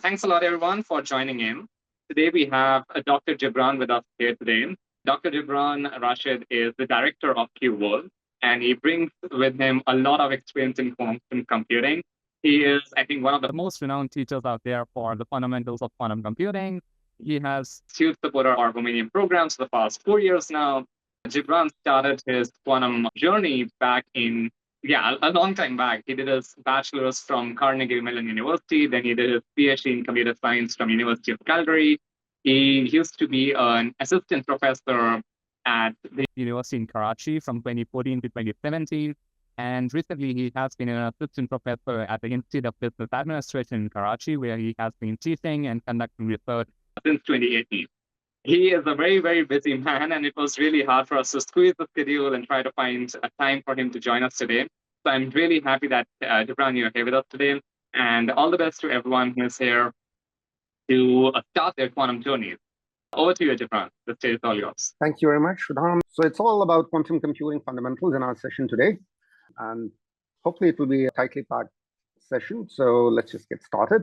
Thanks a lot, everyone, for joining in. Today, we have Dr. Jibran with us here today. Dr. Jibran Rashid is the director of QWorld, and he brings with him a lot of experience in quantum computing. He is, I think, one of the most renowned teachers out there for the fundamentals of quantum computing. He has huge support of our WOMANIUM programs for the past 4 years now. Jibran started his quantum journey back in a long time back. He did his bachelor's from Carnegie Mellon University. Then he did his PhD in computer science from University of Calgary. He used to be an assistant professor at the University in Karachi from 2014 to 2017. And recently, he has been an assistant professor at the Institute of Business Administration in Karachi, where he has been teaching and conducting research since 2018. He is a very, very busy man, and it was really hard for us to squeeze the schedule and try to find a time for him to join us today. So I'm really happy that, Jibran, you're here with us today. And all the best to everyone who is here to start their quantum journeys. Over to you, Jibran. The stage is all yours. Thank you very much, Shudham. So it's all about quantum computing fundamentals in our session today. And hopefully it will be a tightly packed session. So let's just get started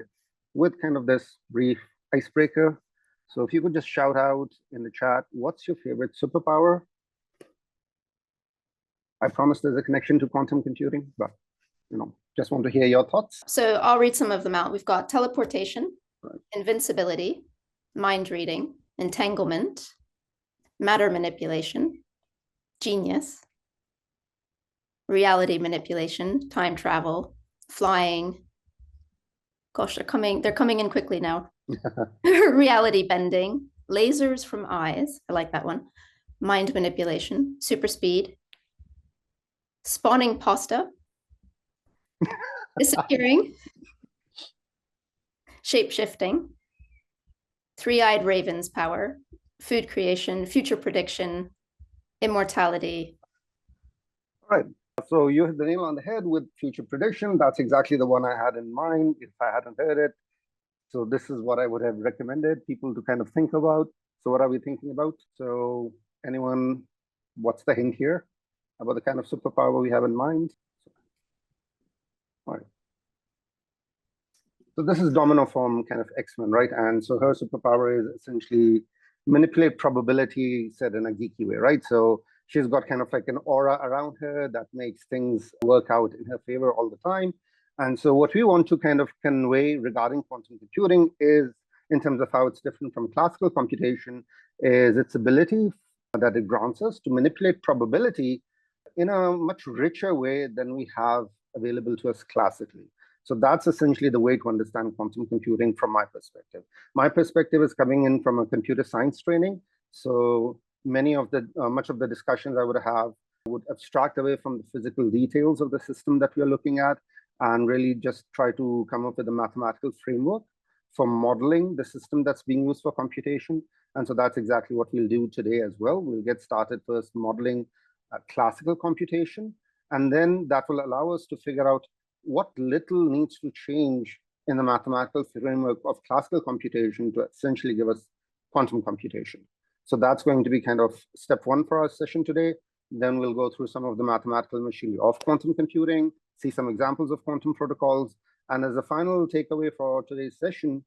with kind of this brief icebreaker. So if you could just shout out in the chat, what's your favorite superpower? I promise there's a connection to quantum computing, but just want to hear your thoughts. So I'll read some of them out. We've got teleportation, invincibility, mind reading, entanglement, matter manipulation, genius, reality manipulation, time travel, flying. Gosh, they're coming in quickly now. Reality bending, lasers from eyes. I like that one. Mind manipulation, super speed, spawning pasta, disappearing, shape-shifting, three-eyed raven's power, food creation, future prediction, immortality. All right. So you hit the nail on the head with future prediction. That's exactly the one I had in mind if I hadn't heard it. So this is what I would have recommended people to kind of think about. So what are we thinking about? So anyone, what's the hint here about the kind of superpower we have in mind? All right. So this is Domino from kind of X-Men, right? And so her superpower is essentially manipulate probability, said in a geeky way, right? So she's got kind of like an aura around her that makes things work out in her favor all the time. And so what we want to kind of convey regarding quantum computing is, in terms of how it's different from classical computation, is its ability that it grants us to manipulate probability in a much richer way than we have available to us classically. So that's essentially the way to understand quantum computing from my perspective. My perspective is coming in from a computer science training. So much of the discussions I would have would abstract away from the physical details of the system that we are looking at, and really just try to come up with a mathematical framework for modeling the system that's being used for computation. And so that's exactly what we'll do today as well. We'll get started first modeling classical computation, and then that will allow us to figure out what little needs to change in the mathematical framework of classical computation to essentially give us quantum computation. So that's going to be kind of step one for our session today. Then we'll go through some of the mathematical machinery of quantum computing, see some examples of quantum protocols. And as a final takeaway for today's session,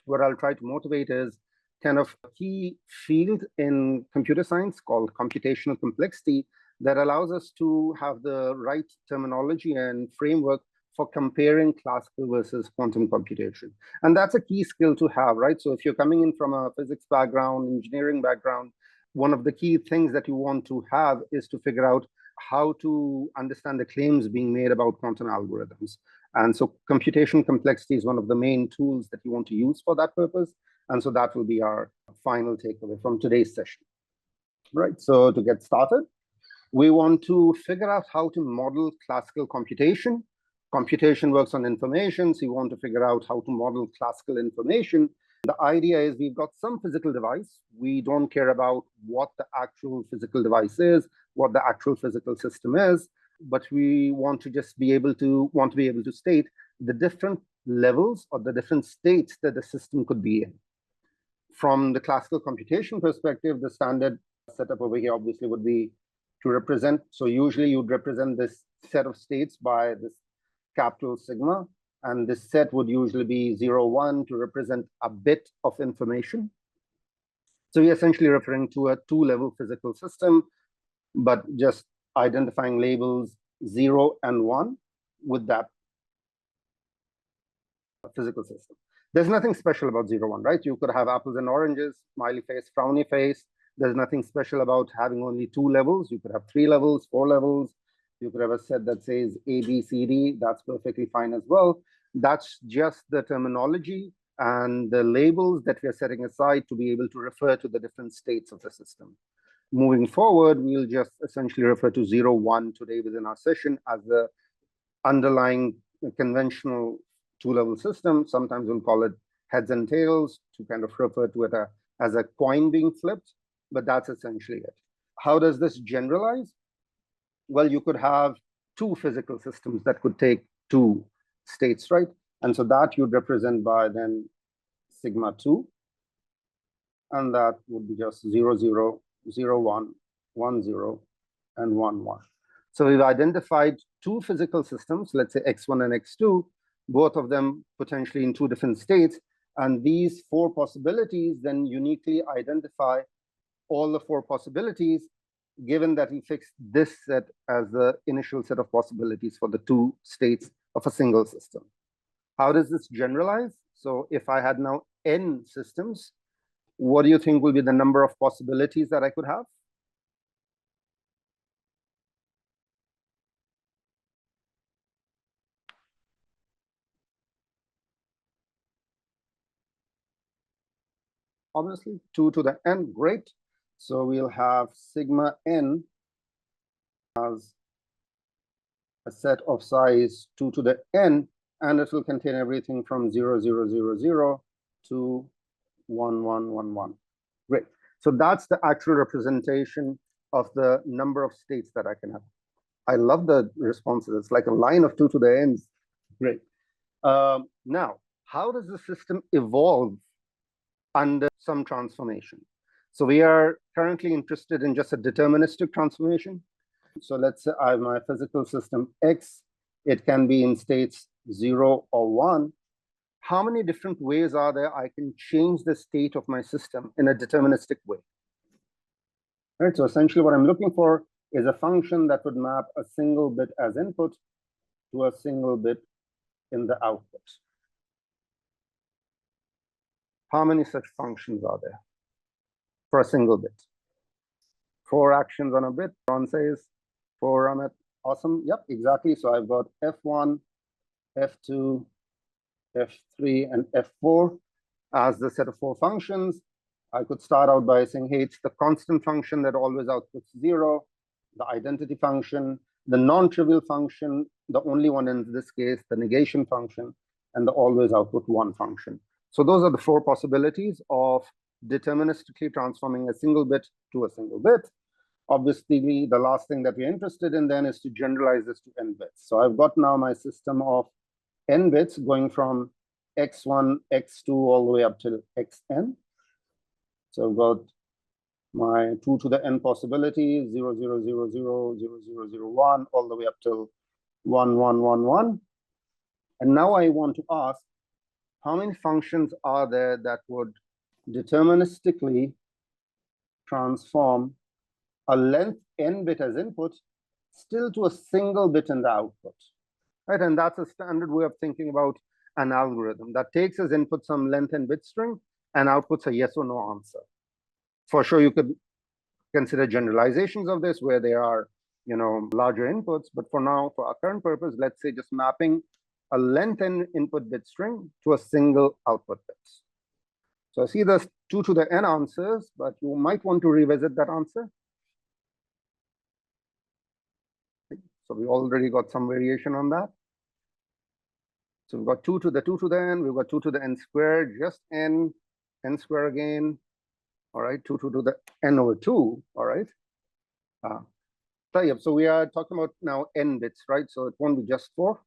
what I'll try to motivate is kind of a key field in computer science called computational complexity that allows us to have the right terminology and framework for comparing classical versus quantum computation. And that's a key skill to have, right? So if you're coming in from a physics background, engineering background, one of the key things that you want to have is to figure out how to understand the claims being made about quantum algorithms. And so computation complexity is one of the main tools that you want to use for that purpose. And so that will be our final takeaway from today's session. Right, so to get started, we want to figure out how to model classical computation. Computation works on information, so you want to figure out how to model classical information. The idea is we've got some physical device. We don't care about what the actual physical device is, what the actual physical system is, but we want to just be able to state the different levels or the different states that the system could be in. From the classical computation perspective, the standard setup over here obviously would be to represent. So usually you'd represent this set of states by this capital sigma. And this set would usually be 0, 1 to represent a bit of information. So we're essentially referring to a two-level physical system, but just identifying labels 0 and 1 with that physical system. There's nothing special about 0, 1, right? You could have apples and oranges, smiley face, frowny face. There's nothing special about having only 2 levels. You could have 3 levels, 4 levels. You could have a set that says A, B, C, D. That's perfectly fine as well. That's just the terminology and the labels that we are setting aside to be able to refer to the different states of the system. Moving forward, we'll just essentially refer to 0, 1 today within our session as the underlying conventional two-level system. Sometimes we'll call it heads and tails to kind of refer to it as a coin being flipped, but that's essentially it. How does this generalize? Well, you could have 2 physical systems that could take 2 states, right? And so that you'd represent by then sigma 2. And that would be just 0, 0, 0, 1, 1, 0, and 1, 1. So we've identified 2 physical systems, let's say x1 and x2, both of them potentially in 2 different states. And these 4 possibilities then uniquely identify all the 4 possibilities, given that we fixed this set as the initial set of possibilities for the 2 states of a single system. How does this generalize? So if I had now n systems, what do you think will be the number of possibilities that I could have? Obviously, 2 to the n, great. So we'll have sigma n as a set of size 2 to the n, and it will contain everything from 0, 0, 0, 0 to 1, 1, 1, 1. Great. So that's the actual representation of the number of states that I can have. I love the responses. It's like a line of 2 to the n's. Great. Now, how does the system evolve under some transformation? So we are currently interested in just a deterministic transformation. So let's say I have my physical system X. It can be in states 0 or 1. How many different ways are there I can change the state of my system in a deterministic way? Right, so essentially what I'm looking for is a function that would map a single bit as input to a single bit in the output. How many such functions are there for a single bit? 4 actions on a bit. Ron says 4 on it. Awesome. Yep, exactly. So I've got F1, F2, F3, and F4 as the set of 4 functions. I could start out by saying, hey, it's the constant function that always outputs 0, the identity function, the non-trivial function, the only one in this case, the negation function, and the always output 1 function. So those are the 4 possibilities of deterministically transforming a single bit to a single bit. Obviously, the last thing that we're interested in then is to generalize this to n bits. So I've got now my system of n bits going from x1, x2, all the way up to xn. So I've got my 2 to the n possibilities, 0, 0, 0, 0, 0, 0, 0, 1, all the way up till 1, 1, 1, 1. And now I want to ask, how many functions are there that would deterministically transform a length n bit as input still to a single bit in the output, right? And that's a standard way of thinking about an algorithm that takes as input some length n bit string and outputs a yes or no answer. For sure, you could consider generalizations of this where there are, larger inputs, but for now, for our current purpose, let's say just mapping a length n input bit string to a single output bit. So I see there's 2 to the n answers, but you might want to revisit that answer. So we already got some variation on that. So we've got 2 to the n, we've got 2 to the n squared, just n squared again. All right, 2 to the n over 2, all right. So we are talking about now n bits, right? So it won't be just 4,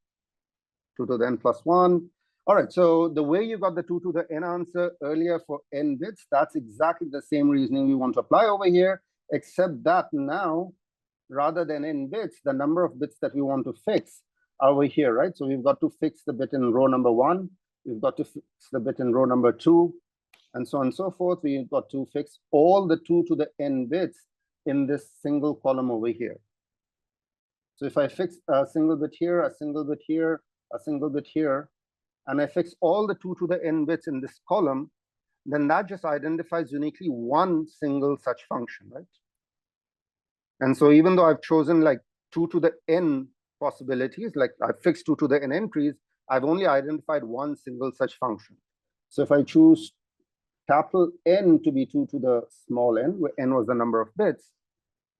2 to the n plus 1. All right, so the way you got the 2 to the n answer earlier for n bits, that's exactly the same reasoning we want to apply over here, except that now, rather than n bits, the number of bits that we want to fix over here, right? So we've got to fix the bit in row number 1. We've got to fix the bit in row number 2, and so on and so forth. We've got to fix all the 2 to the n bits in this single column over here. So if I fix a single bit here, a single bit here, a single bit here, and I fix all the 2 to the n bits in this column, then that just identifies uniquely one single such function, right? And so even though I've chosen like 2 to the n possibilities, like I've fixed 2 to the n entries, I've only identified one single such function. So if I choose capital N to be 2 to the small n, where n was the number of bits,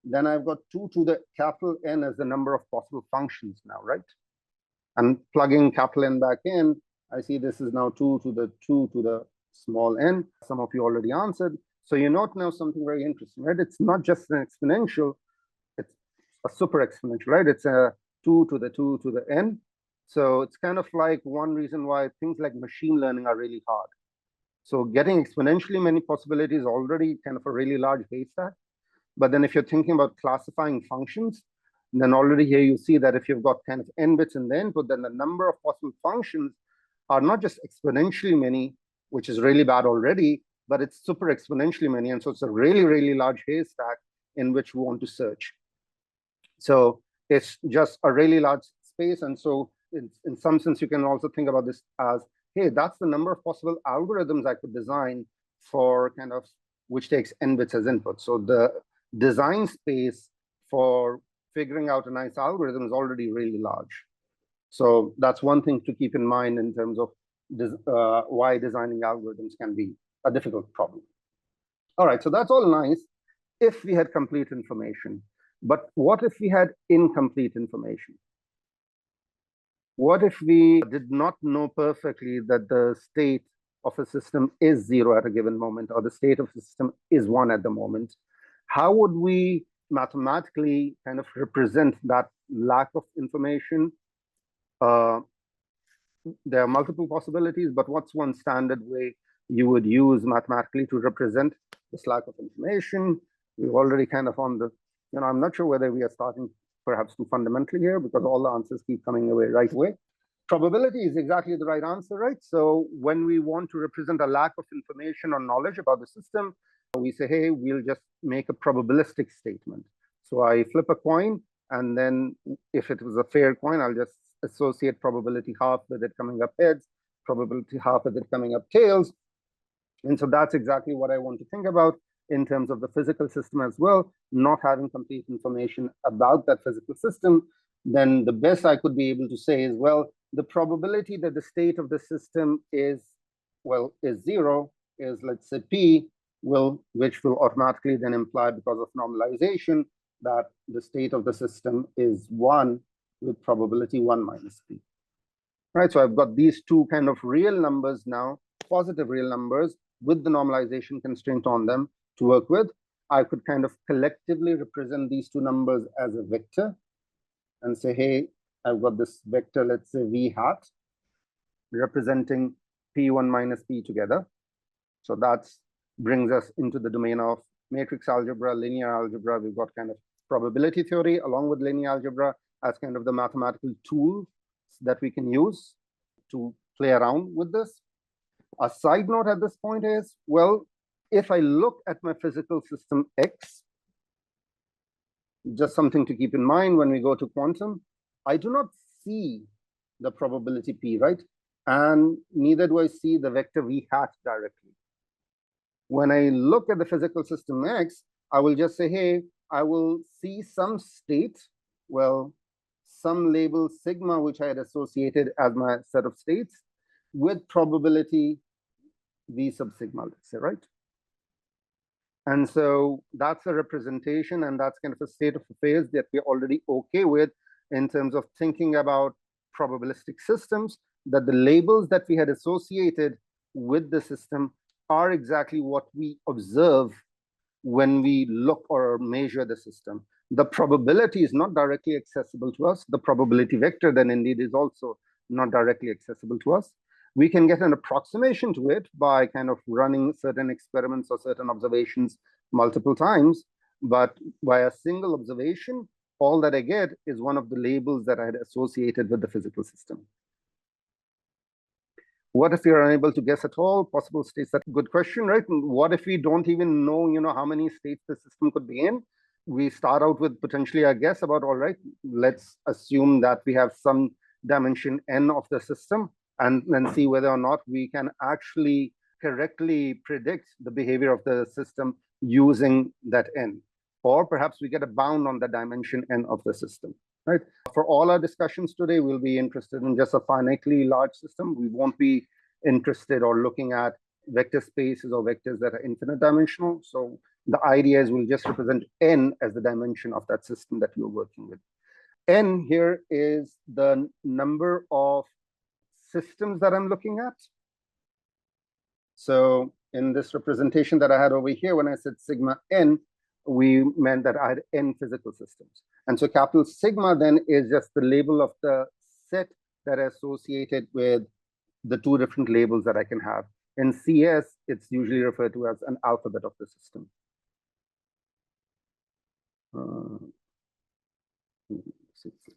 then I've got 2 to the capital N as the number of possible functions now, right? And plugging capital N back in, I see this is now 2 to the small n. Some of you already answered. So you note now something very interesting, right? It's not just an exponential, it's a super exponential, right? It's a 2 to the n. So it's kind of like one reason why things like machine learning are really hard. So getting exponentially many possibilities is already kind of a really large haystack. But then if you're thinking about classifying functions, then already here you see that if you've got kind of n bits in the input, then the number of possible functions are not just exponentially many, which is really bad already, but it's super exponentially many. And so it's a really, really large haystack in which we want to search. So it's just a really large space. And so in some sense, you can also think about this as, hey, that's the number of possible algorithms I could design for kind of, which takes n bits as input. So the design space for figuring out a nice algorithm is already really large. So that's one thing to keep in mind in terms of why designing algorithms can be a difficult problem. All right, so that's all nice if we had complete information. But what if we had incomplete information? What if we did not know perfectly that the state of a system is 0 at a given moment, or the state of the system is 1 at the moment? How would we mathematically kind of represent that lack of information? There are multiple possibilities, but what's one standard way you would use mathematically to represent this lack of information? We're already kind of on the, I'm not sure whether we are starting perhaps too fundamentally here, because all the answers keep coming away right away. Probability is exactly the right answer, right? So when we want to represent a lack of information or knowledge about the system, we say, hey, we'll just make a probabilistic statement. So I flip a coin, and then if it was a fair coin, I'll just associate probability half with it coming up heads, probability half with it coming up tails. And so that's exactly what I want to think about in terms of the physical system as well, not having complete information about that physical system. Then the best I could be able to say is, well, the probability that the state of the system is 0 is, let's say, p, which will automatically then imply, because of normalization, that the state of the system is 1 with probability 1 minus p. Right, so I've got these two kind of real numbers now, positive real numbers with the normalization constraint on them to work with. I could kind of collectively represent these two numbers as a vector and say, hey, I've got this vector, let's say v hat, representing p1 minus p together. So that brings us into the domain of matrix algebra, linear algebra. We've got kind of probability theory along with linear algebra as kind of the mathematical tool that we can use to play around with this. A side note at this point is, well, if I look at my physical system X, just something to keep in mind when we go to quantum, I do not see the probability P, right? And neither do I see the vector V hat directly. When I look at the physical system X, I will just say, hey, I will see some state, well, some label sigma, which I had associated as my set of states, with probability V sub sigma, let's say, right? And so that's a representation, and that's kind of a state of affairs that we're already okay with in terms of thinking about probabilistic systems, that the labels that we had associated with the system are exactly what we observe when we look or measure the system. The probability is not directly accessible to us. The probability vector then indeed is also not directly accessible to us. We can get an approximation to it by kind of running certain experiments or certain observations multiple times, but by a single observation all that I get is one of the labels that I had associated with the physical system. What if we are unable to guess at all possible states? That's a good question, right? What if we don't even know, how many states the system could be in? We start out with potentially a guess about, all right, let's assume that we have some dimension n of the system, and then see whether or not we can actually correctly predict the behavior of the system using that n. Or perhaps we get a bound on the dimension n of the system, right? For all our discussions today, we'll be interested in just a finitely large system. We won't be interested or looking at vector spaces or vectors that are infinite dimensional. So the idea is we'll just represent n as the dimension of that system that you're working with. N here is the number of systems that I'm looking at. So in this representation that I had over here, when I said sigma n, we meant that I had n physical systems. And so capital sigma then is just the label of the set that are associated with the two different labels that I can have. In CS, it's usually referred to as an alphabet of the system.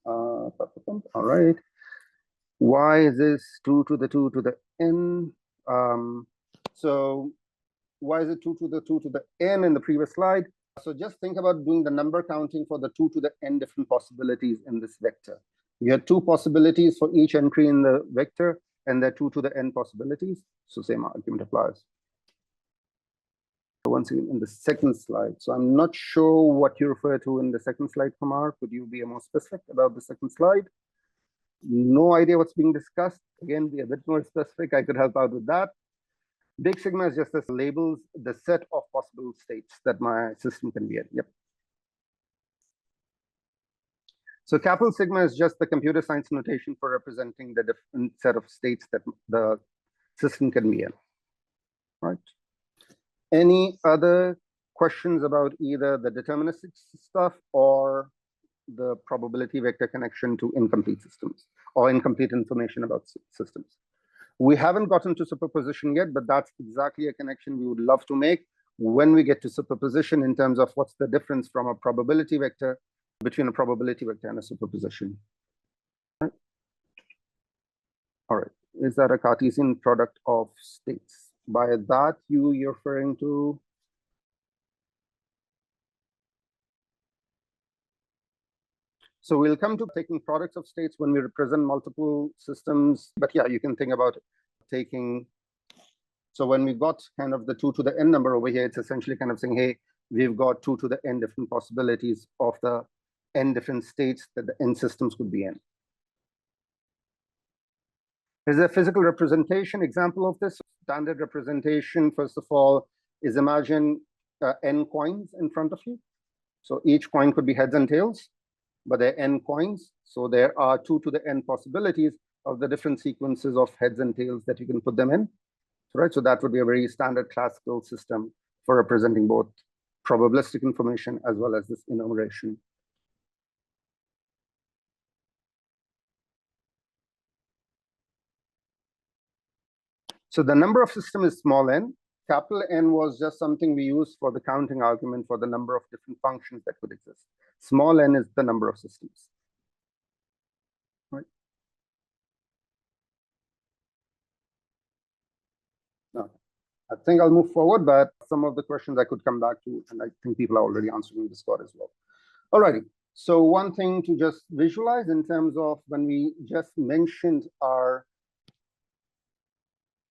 All right. Why is this 2 to the 2 to the n? So why is it 2 to the 2 to the n in the previous slide? So just think about doing the number counting for the 2 to the n different possibilities in this vector. You have 2 possibilities for each entry in the vector, and there are 2 to the n possibilities. So same argument applies. Once again, in the second slide. So I'm not sure what you refer to in the second slide, Kumar. Could you be more specific about the second slide? No idea what's being discussed. Again, be a bit more specific. I could help out with that. Big sigma is just as labels the set of possible states that my system can be in. Yep. So capital sigma is just the computer science notation for representing the different set of states that the system can be in. Right. Any other questions about either the deterministic stuff or the probability vector connection to incomplete systems or incomplete information about systems? We haven't gotten to superposition yet, but that's exactly a connection we would love to make when we get to superposition in terms of what's the difference from a probability vector between a probability vector and a superposition. All right. Is that a Cartesian product of states? By that, you're referring to? So we'll come to taking products of states when we represent multiple systems. But yeah, you can think about taking. So when we got kind of the 2 to the n number over here, it's essentially kind of saying, hey, we've got 2 to the n different possibilities of the n different states that the n systems could be in. Here's a physical representation example of this. Standard representation, first of all, is imagine n coins in front of you. So each coin could be heads and tails, but there are n coins. So there are 2 to the n possibilities of the different sequences of heads and tails that you can put them in. Right? So that would be a very standard classical system for representing both probabilistic information as well as this enumeration. So the number of system is small n. Capital N was just something we used for the counting argument for the number of different functions that could exist. Small n is the number of systems. Right? Now, I think I'll move forward, but some of the questions I could come back to, and I think people are already answering in Discord as well. Alrighty. So one thing to just visualize in terms of when we just mentioned our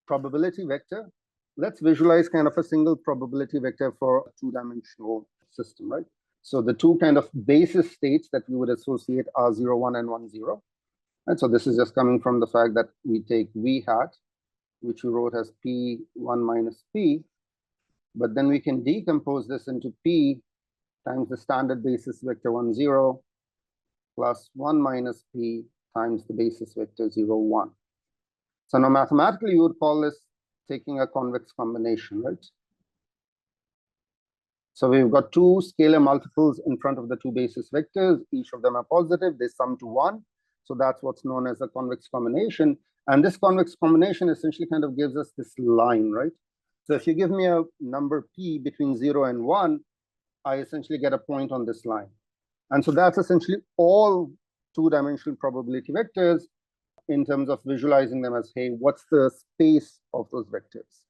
probability vector, let's visualize kind of a single probability vector for a two-dimensional system, right? So the two kind of basis states that we would associate are 0, 1, and 1, 0. And so this is just coming from the fact that we take v hat, which we wrote as p1 minus p, but then we can decompose this into p times the standard basis vector 1, 0 plus 1 minus p times the basis vector 0, 1. So now mathematically, you would call this taking a convex combination, right? So we've got two scalar multiples in front of the two basis vectors. Each of them are positive. They sum to 1. So that's what's known as a convex combination. And this convex combination essentially kind of gives us this line, right? So if you give me a number p between 0 and 1, I essentially get a point on this line. And so that's essentially all two-dimensional probability vectors in terms of visualizing them as, hey, what's the space of those vectors?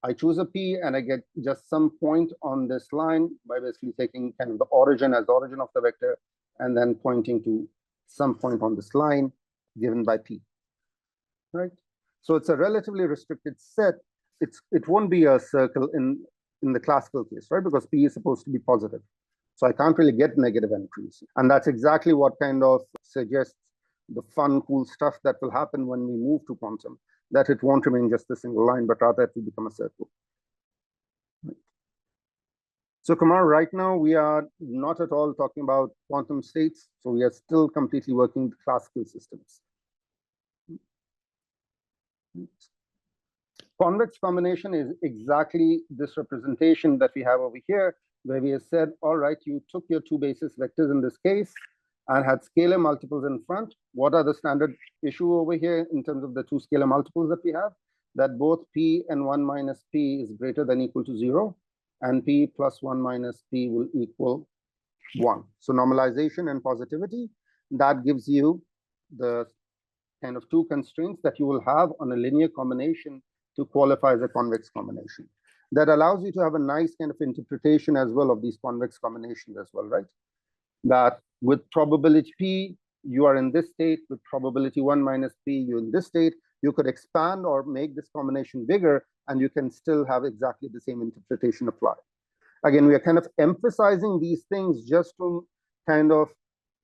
I choose a P and I get just some point on this line by basically taking kind of the origin as the origin of the vector and then pointing to some point on this line given by P, right? So it's a relatively restricted set. It won't be a circle in the classical case, right? Because P is supposed to be positive. So I can't really get negative entries. And that's exactly what kind of suggests the fun, cool stuff that will happen when we move to quantum, that it won't remain just a single line, but rather it will become a circle. Right. So Kumar, right now we are not at all talking about quantum states. So we are still completely working with classical systems. Convex combination is exactly this representation that we have over here, where we have said, all right, you took your two basis vectors in this case and had scalar multiples in front. What are the standard issue over here in terms of the two scalar multiples that we have? That both P and 1 minus P is greater than equal to 0, and P plus 1 minus P will equal 1. So normalization and positivity, that gives you the kind of two constraints that you will have on a linear combination to qualify as a convex combination. That allows you to have a nice kind of interpretation as well of these convex combinations as well, right? That with probability P, you are in this state. With probability 1 minus P, you're in this state. You could expand or make this combination bigger, and you can still have exactly the same interpretation apply. Again, we are kind of emphasizing these things just to kind of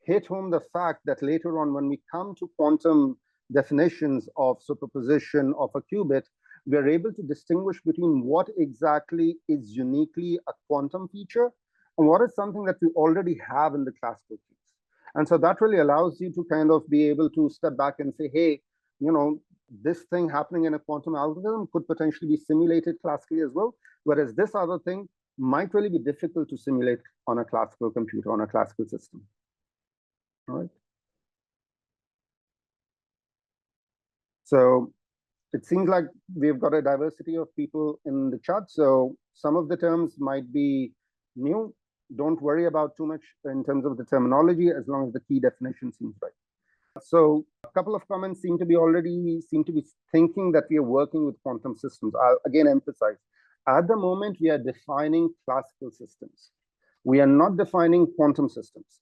hit home the fact that later on, when we come to quantum definitions of superposition of a qubit, we are able to distinguish between what exactly is uniquely a quantum feature and what is something that we already have in the classical case. And so that really allows you to kind of be able to step back and say, hey, you know, this thing happening in a quantum algorithm could potentially be simulated classically as well, whereas this other thing might really be difficult to simulate on a classical computer, on a classical system. All right. So it seems like we've got a diversity of people in the chat. So some of the terms might be new. Don't worry about too much in terms of the terminology, as long as the key definition seems right. So a couple of comments seem to be thinking that we are working with quantum systems. I'll again emphasize, at the moment, we are defining classical systems. We are not defining quantum systems.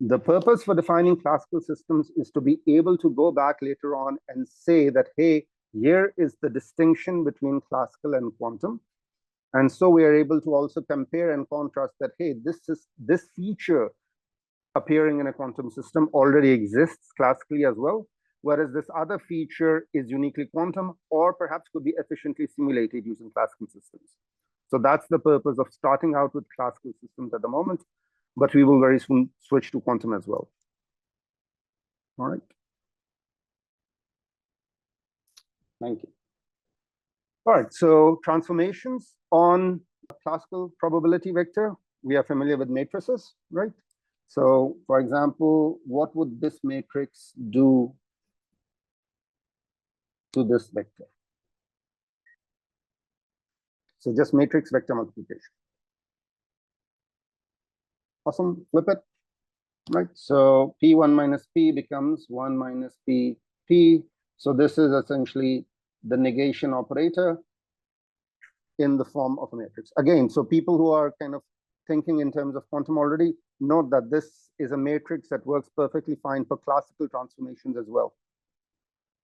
The purpose for defining classical systems is to be able to go back later on and say that, hey, here is the distinction between classical and quantum. And so we are able to also compare and contrast that, hey, this feature appearing in a quantum system already exists classically as well, whereas this other feature is uniquely quantum or perhaps could be efficiently simulated using classical systems. So that's the purpose of starting out with classical systems at the moment, but we will very soon switch to quantum as well. All right. Thank you. All right, so transformations on a classical probability vector. We are familiar with matrices, right? So for example, what would this matrix do to this vector? So just matrix vector multiplication. Awesome, flip it, right? So P1 minus P becomes 1 minus P. So this is essentially the negation operator in the form of a matrix. Again, so people who are kind of thinking in terms of quantum already, note that this is a matrix that works perfectly fine for classical transformations as well.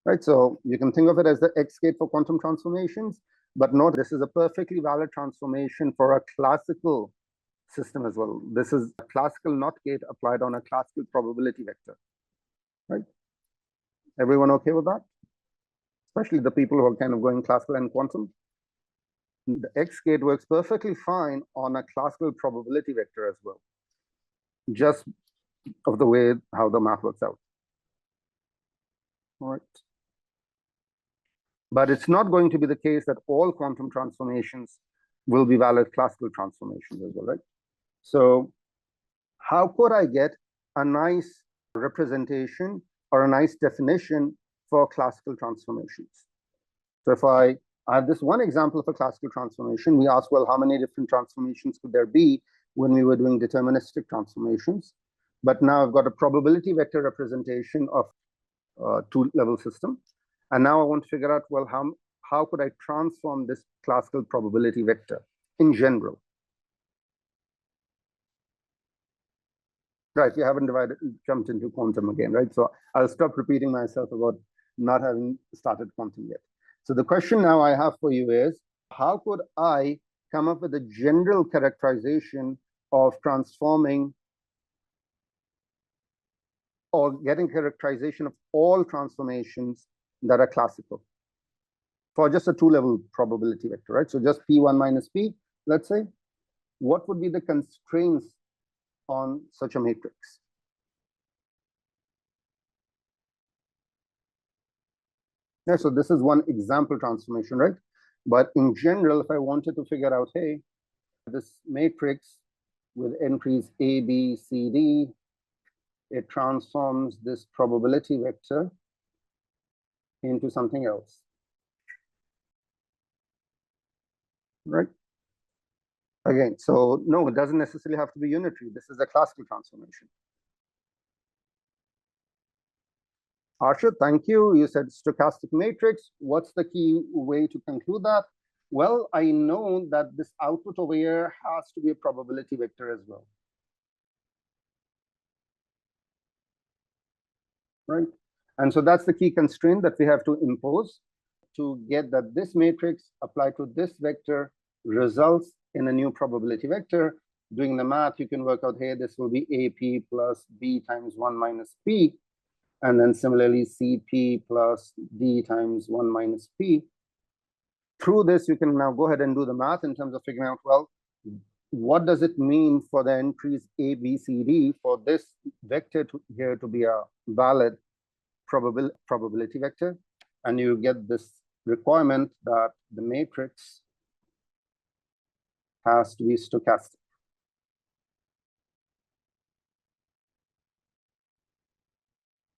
Right, so you can think of it as the X gate for quantum transformations, but note this is a perfectly valid transformation for a classical system as well. This is a classical NOT gate applied on a classical probability vector, right? Everyone okay with that? Especially the people who are kind of going classical and quantum. The X gate works perfectly fine on a classical probability vector as well, just of the way how the math works out. All right. But it's not going to be the case that all quantum transformations will be valid classical transformations as well, right? So how could I get a nice representation or a nice definition for classical transformations? So if I have this one example of a classical transformation, we ask, well, how many different transformations could there be when we were doing deterministic transformations. But now I've got a probability vector representation of a two-level system. And now I want to figure out, well, how could I transform this classical probability vector in general? Right, we haven't jumped into quantum again, right? So I'll stop repeating myself about not having started quantum yet. So the question now I have for you is, how could I come up with a general characterization of transforming or getting characterization of all transformations that are classical for just a two-level probability vector, right? So just P1 minus P, let's say. What would be the constraints on such a matrix? Yeah, so this is one example transformation, right? But in general, if I wanted to figure out, hey, this matrix with entries A, B, C, D, it transforms this probability vector into something else, right? Again, so no, it doesn't necessarily have to be unitary. This is a classical transformation. Arshad, thank you. You said stochastic matrix. What's the key way to conclude that? Well, I know that this output over here has to be a probability vector as well. Right? And so that's the key constraint that we have to impose to get that this matrix applied to this vector results in a new probability vector. Doing the math, you can work out here, this will be AP plus B times 1 minus P. And then similarly, CP plus D times 1 minus P. Through this, you can now go ahead and do the math in terms of figuring out, well, what does it mean for the entries A, B, C, D for this vector here to be a valid probability vector? And you get this requirement that the matrix has to be stochastic.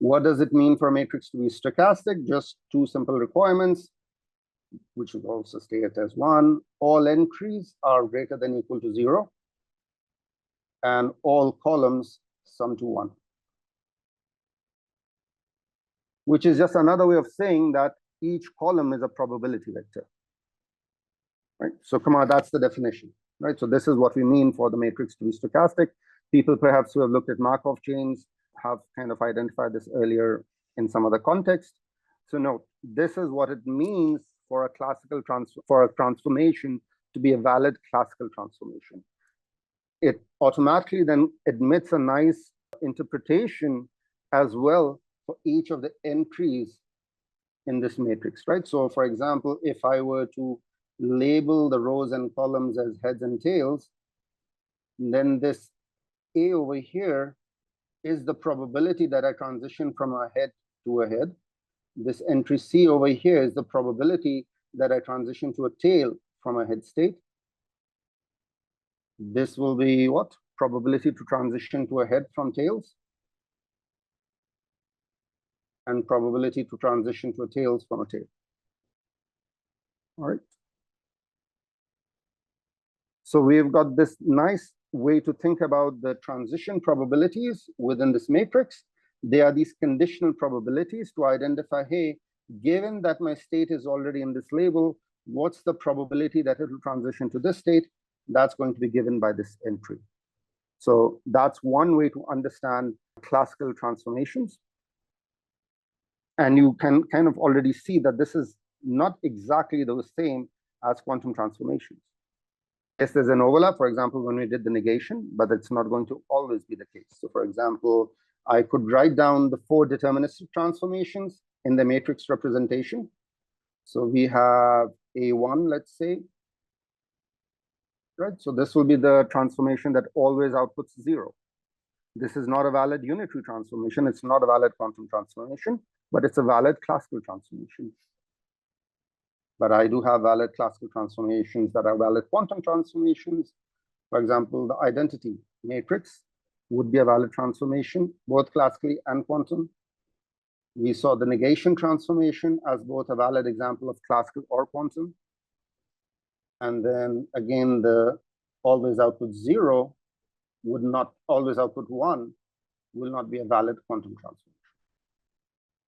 What does it mean for a matrix to be stochastic? Just two simple requirements, which would also state as one. All entries are greater than or equal to 0, and all columns sum to 1. Which is just another way of saying that each column is a probability vector. Right? So come on, that's the definition. Right? So this is what we mean for the matrix to be stochastic. People perhaps who have looked at Markov chains have kind of identified this earlier in some other context. So note, this is what it means for a classical transformation to be a valid classical transformation. It automatically then admits a nice interpretation as well for each of the entries in this matrix, right? So for example, if I were to label the rows and columns as heads and tails, then this A over here is the probability that I transition from a head to a head. This entry C over here is the probability that I transition to a tail from a head state. This will be what? Probability to transition to a head from tails. And probability to transition to a tails from a tail. All right. So we've got this nice way to think about the transition probabilities within this matrix. They are these conditional probabilities to identify, hey, given that my state is already in this label, what's the probability that it will transition to this state? That's going to be given by this entry. So that's one way to understand classical transformations. And you can kind of already see that this is not exactly the same as quantum transformations. Yes, there's an overlap, for example, when we did the negation, but it's not going to always be the case. So for example, I could write down the 4 deterministic transformations in the matrix representation. So we have A1, let's say, right? So this will be the transformation that always outputs 0. This is not a valid unitary transformation. It's not a valid quantum transformation, but it's a valid classical transformation. But I do have valid classical transformations that are valid quantum transformations. For example, the identity matrix would be a valid transformation, both classically and quantum. We saw the negation transformation as both a valid example of classical or quantum. And then again, the always output 0 would not always output 1 will not be a valid quantum transformation.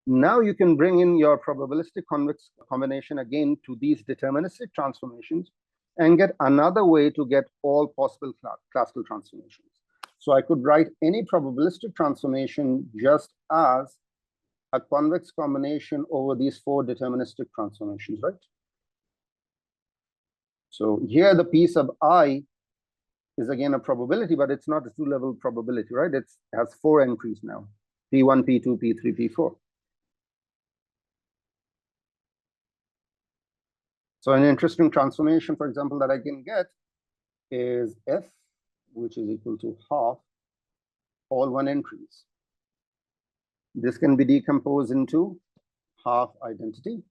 Now you can bring in your probabilistic convex combination again to these deterministic transformations and get another way to get all possible classical transformations. So I could write any probabilistic transformation just as a convex combination over these 4 deterministic transformations, right? So here the P sub I is again a probability, but it's not a 2-level probability, right? It has 4 entries now, P1, P2, P3, P4. So an interesting transformation, for example, that I can get is F, which is equal to half all 1 entries. This can be decomposed into half identity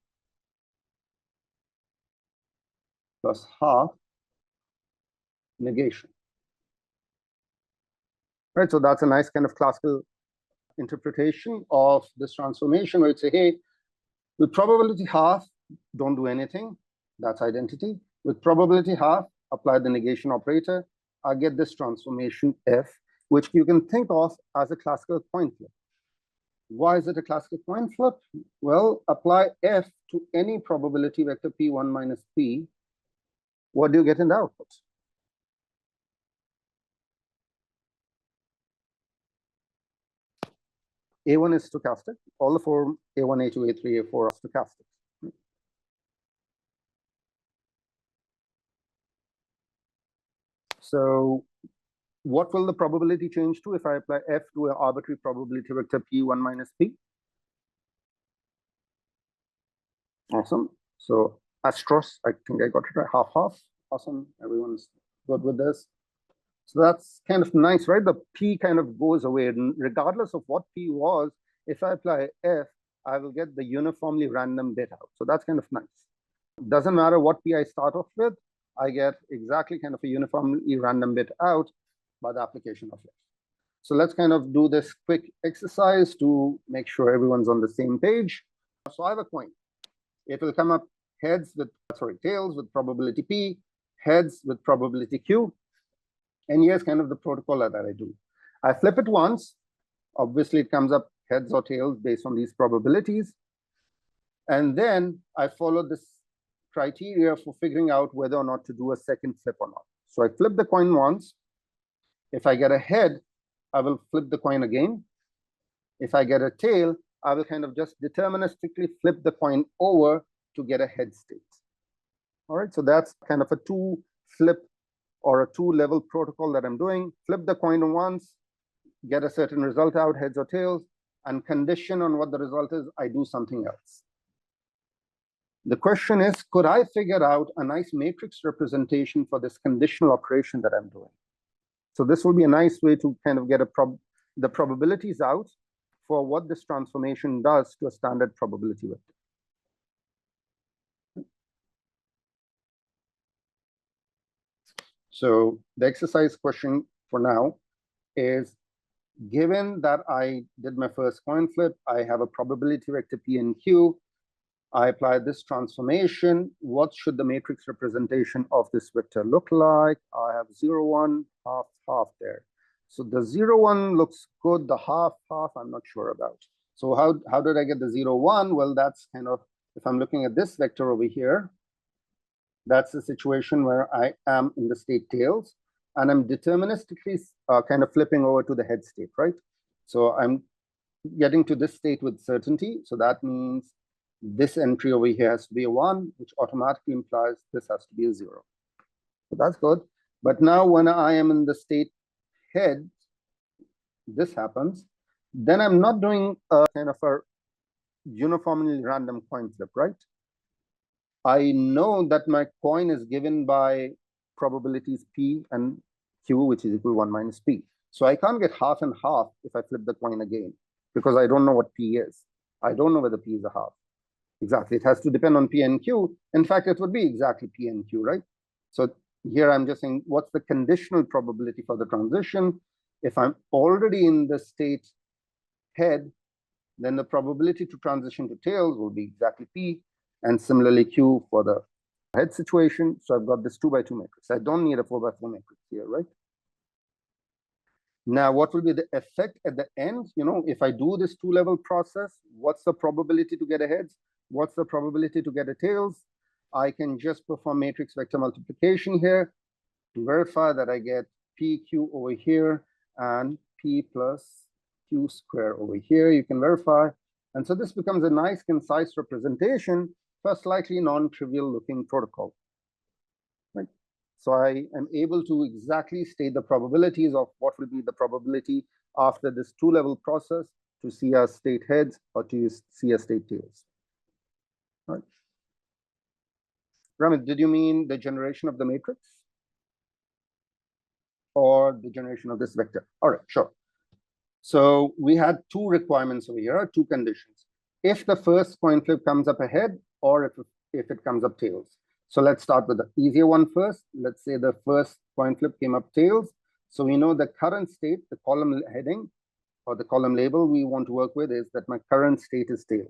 plus half negation. Right, so that's a nice kind of classical interpretation of this transformation where you say, hey, with probability half, don't do anything. That's identity. With probability half, apply the negation operator. I get this transformation F, which you can think of as a classical coin flip. Why is it a classical coin flip? Well, apply F to any probability vector P1 minus P. What do you get in the output? A1 is stochastic. All the 4, A1, A2, A3, A4 are stochastic. So what will the probability change to if I apply F to an arbitrary probability vector P1 minus P? Awesome. So Astros, I think I got it right, half. Awesome. Everyone's good with this. So that's kind of nice, right? The P kind of goes away. And regardless of what P was, if I apply F, I will get the uniformly random bit out. So that's kind of nice. Doesn't matter what P I start off with, I get exactly kind of a uniformly random bit out by the application of F. So let's kind of do this quick exercise to make sure everyone's on the same page. So I have a coin. It will come up tails with probability P, heads with probability Q. And here's kind of the protocol that I do. I flip it once. Obviously, it comes up heads or tails based on these probabilities. And then I follow this criteria for figuring out whether or not to do a second flip or not. So I flip the coin once. If I get a head, I will flip the coin again. If I get a tail, I will kind of just deterministically flip the coin over to get a head state. All right, so that's kind of a 2-flip or a 2-level protocol that I'm doing. Flip the coin once, get a certain result out, heads or tails, and condition on what the result is, I do something else. The question is, could I figure out a nice matrix representation for this conditional operation that I'm doing? So this will be a nice way to kind of get the probabilities out for what this transformation does to a standard probability vector. So the exercise question for now is, given that I did my first coin flip, I have a probability vector P and Q, I apply this transformation, what should the matrix representation of this vector look like? I have 0, 1, half, half there. So the 0, 1 looks good, the half, half, I'm not sure about. So how did I get the 0, 1? Well, that's kind of, if I'm looking at this vector over here, that's the situation where I am in the state tails, and I'm deterministically kind of flipping over to the head state, right? So I'm getting to this state with certainty. So that means this entry over here has to be a 1, which automatically implies this has to be a 0. So that's good. But now when I am in the state head, this happens, then I'm not doing a kind of a uniformly random coin flip, right? I know that my coin is given by probabilities P and Q, which is equal to 1 minus P. So I can't get half and half if I flip the coin again, because I don't know what P is. I don't know whether P is a half. Exactly, it has to depend on P and Q. In fact, it would be exactly P and Q, right? So here I'm just saying, what's the conditional probability for the transition? If I'm already in the state head, then the probability to transition to tails will be exactly P, and similarly Q for the head situation. So I've got this 2 by 2 matrix. I don't need a 4 by 4 matrix here, right? Now, what will be the effect at the end? You know, if I do this two-level process, what's the probability to get a heads? What's the probability to get a tails? I can just perform matrix vector multiplication here to verify that I get PQ over here and P plus Q square over here. You can verify. And so this becomes a nice, concise representation for a slightly non-trivial looking protocol. Right? So I am able to exactly state the probabilities of what will be the probability after this two-level process to see a state heads or to see a state tails. Right. Ramit, did you mean the generation of the matrix or the generation of this vector? All right, sure. So we had two requirements over here, two conditions. If the first coin flip comes up ahead or if it comes up tails. So let's start with the easier one first. Let's say the first coin flip came up tails. So we know the current state, the column heading or the column label we want to work with is that my current state is tails.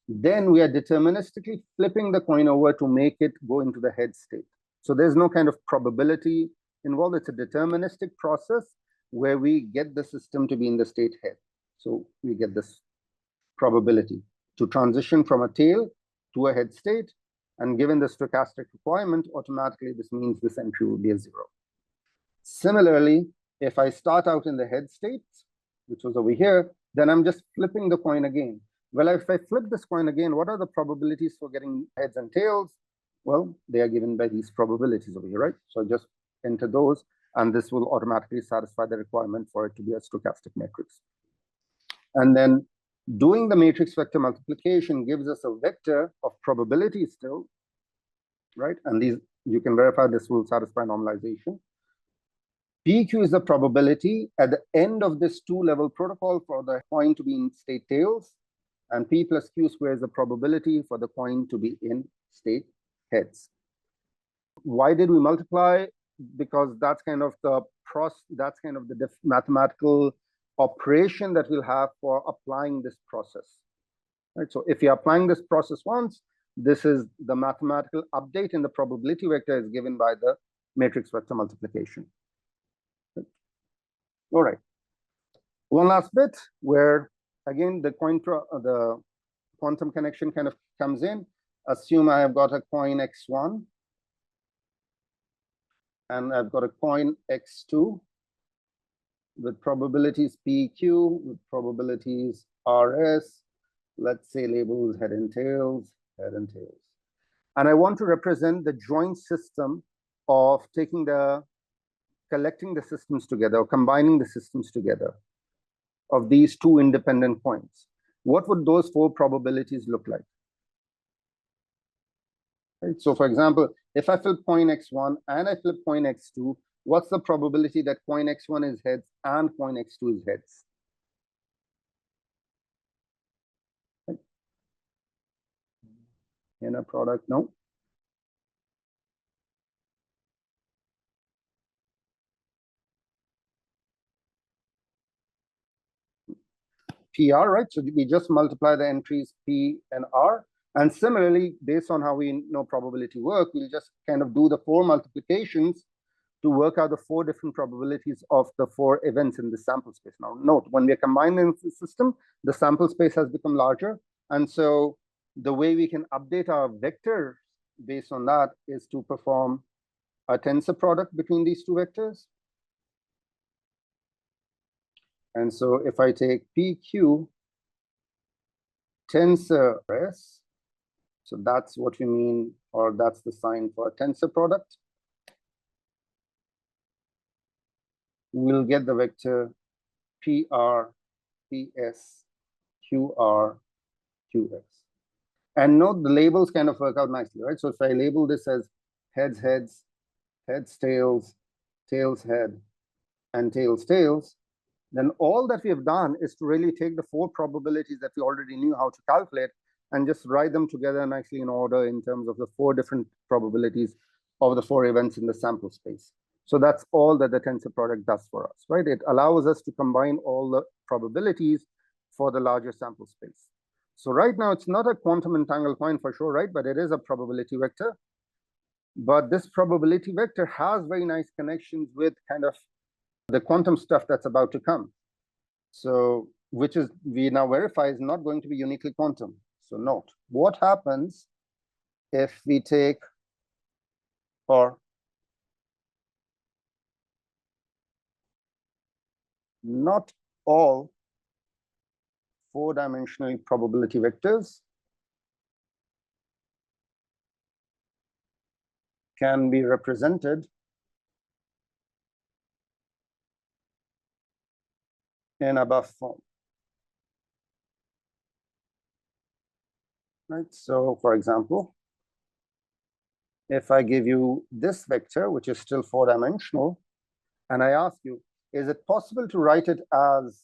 Then we are deterministically flipping the coin over to make it go into the head state. So there's no kind of probability involved. It's a deterministic process where we get the system to be in the state head. So we get this probability to transition from a tail to a head state. And given the stochastic requirement, automatically this means this entry will be a 0. Similarly, if I start out in the head state, which was over here, then I'm just flipping the coin again. Well, if I flip this coin again, what are the probabilities for getting heads and tails? Well, they are given by these probabilities over here, right? So I just enter those, and this will automatically satisfy the requirement for it to be a stochastic matrix. And then doing the matrix vector multiplication gives us a vector of probability still, right? And these, you can verify this will satisfy normalization. PQ is the probability at the end of this two-level protocol for the coin to be in state tails, and P plus Q square is the probability for the coin to be in state heads. Why did we multiply? Because that's kind of the mathematical operation that we'll have for applying this process. Right? So if you're applying this process once, this is the mathematical update in the probability vector is given by the matrix vector multiplication. Right. All right. One last bit where again the quantum connection kind of comes in. Assume I have got a coin x1 and I've got a coin x2 with probabilities PQ, with probabilities RS, let's say labels head and tails, head and tails. And I want to represent the joint system of collecting the systems together or combining the systems together of these two independent coins. What would those four probabilities look like? Right? So for example, if I flip coin x1 and I flip coin x2, what's the probability that coin x1 is heads and coin x2 is heads? Right. Inner product, no. PR, right? So we just multiply the entries P and R. And similarly, based on how we know probability work, we'll just kind of do the four multiplications to work out the four different probabilities of the four events in the sample space. Now, note, when we're combining the system, the sample space has become larger. And so the way we can update our vector based on that is to perform a tensor product between these two vectors. And so if I take PQ tensor S, so that's what we mean, or that's the sign for a tensor product. We'll get the vector PR, PS, QR, QX. And note the labels kind of work out nicely, right? So if I label this as heads, heads, heads, tails, tails, head, and tails, tails, then all that we have done is to really take the four probabilities that we already knew how to calculate and just write them together nicely in order in terms of the four different probabilities of the four events in the sample space. So that's all that the tensor product does for us, right? It allows us to combine all the probabilities for the larger sample space. So right now, it's not a quantum entangled coin for sure, right? But it is a probability vector. But this probability vector has very nice connections with kind of the quantum stuff that's about to come. So, which is, we now verify, is not going to be uniquely quantum. So note, what happens if we take, or not all four-dimensional probability vectors can be represented in above form. Right? So, for example, if I give you this vector, which is still four-dimensional, and I ask you, is it possible to write it as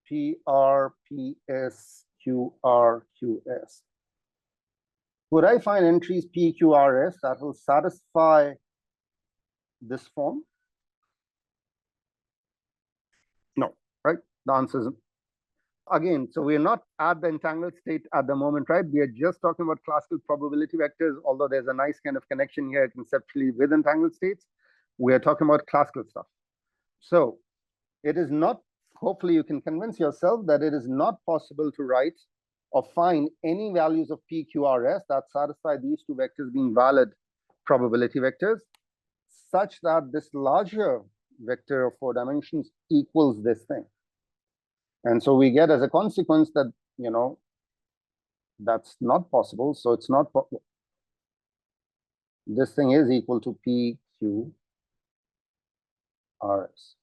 PR, PS, QR, QS? Would I find entries P, Q, R, S that will satisfy this form? No, right? The answer is again. So we're not at the entangled state at the moment, right? We are just talking about classical probability vectors, although there's a nice kind of connection here conceptually with entangled states. We are talking about classical stuff. So it is not, hopefully you can convince yourself that it is not possible to write or find any values of P, Q, R, S that satisfy these two vectors being valid probability vectors, such that this larger vector of four dimensions equals this thing. And so we get as a consequence that, you know, that's not possible. So it's not, this thing is equal to P, Q, R, S.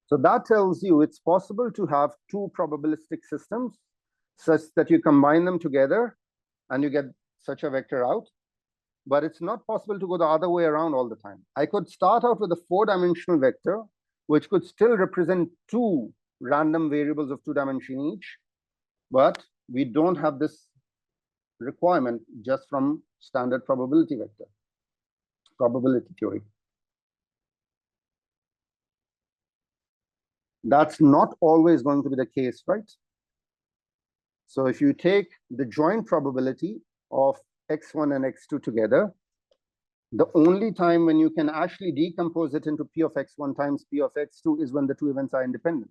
So that tells you it's possible to have two probabilistic systems such that you combine them together and you get such a vector out. But it's not possible to go the other way around all the time. I could start out with a four-dimensional vector, which could still represent two random variables of 2 dimensions each, but we don't have this requirement just from standard probability vector, probability theory. That's not always going to be the case, right? So if you take the joint probability of x1 and x2 together, the only time when you can actually decompose it into P of x1 times P of x2 is when the two events are independent.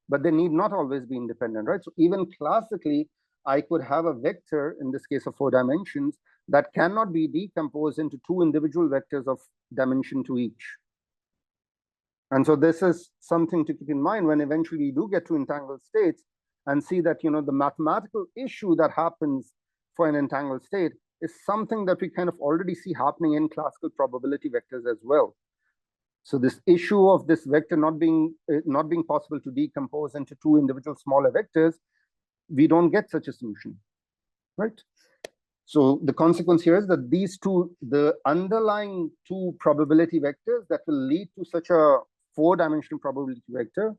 But they need not always be independent, right? So even classically, I could have a vector, in this case of 4 dimensions, that cannot be decomposed into two individual vectors of dimension 2 each. And so this is something to keep in mind when eventually we do get to entangled states and see that, you know, the mathematical issue that happens for an entangled state is something that we kind of already see happening in classical probability vectors as well. So this issue of this vector not being possible to decompose into two individual smaller vectors, we don't get such a solution, right? So the consequence here is that these two, the underlying two probability vectors that will lead to such a 4-dimensional probability vector,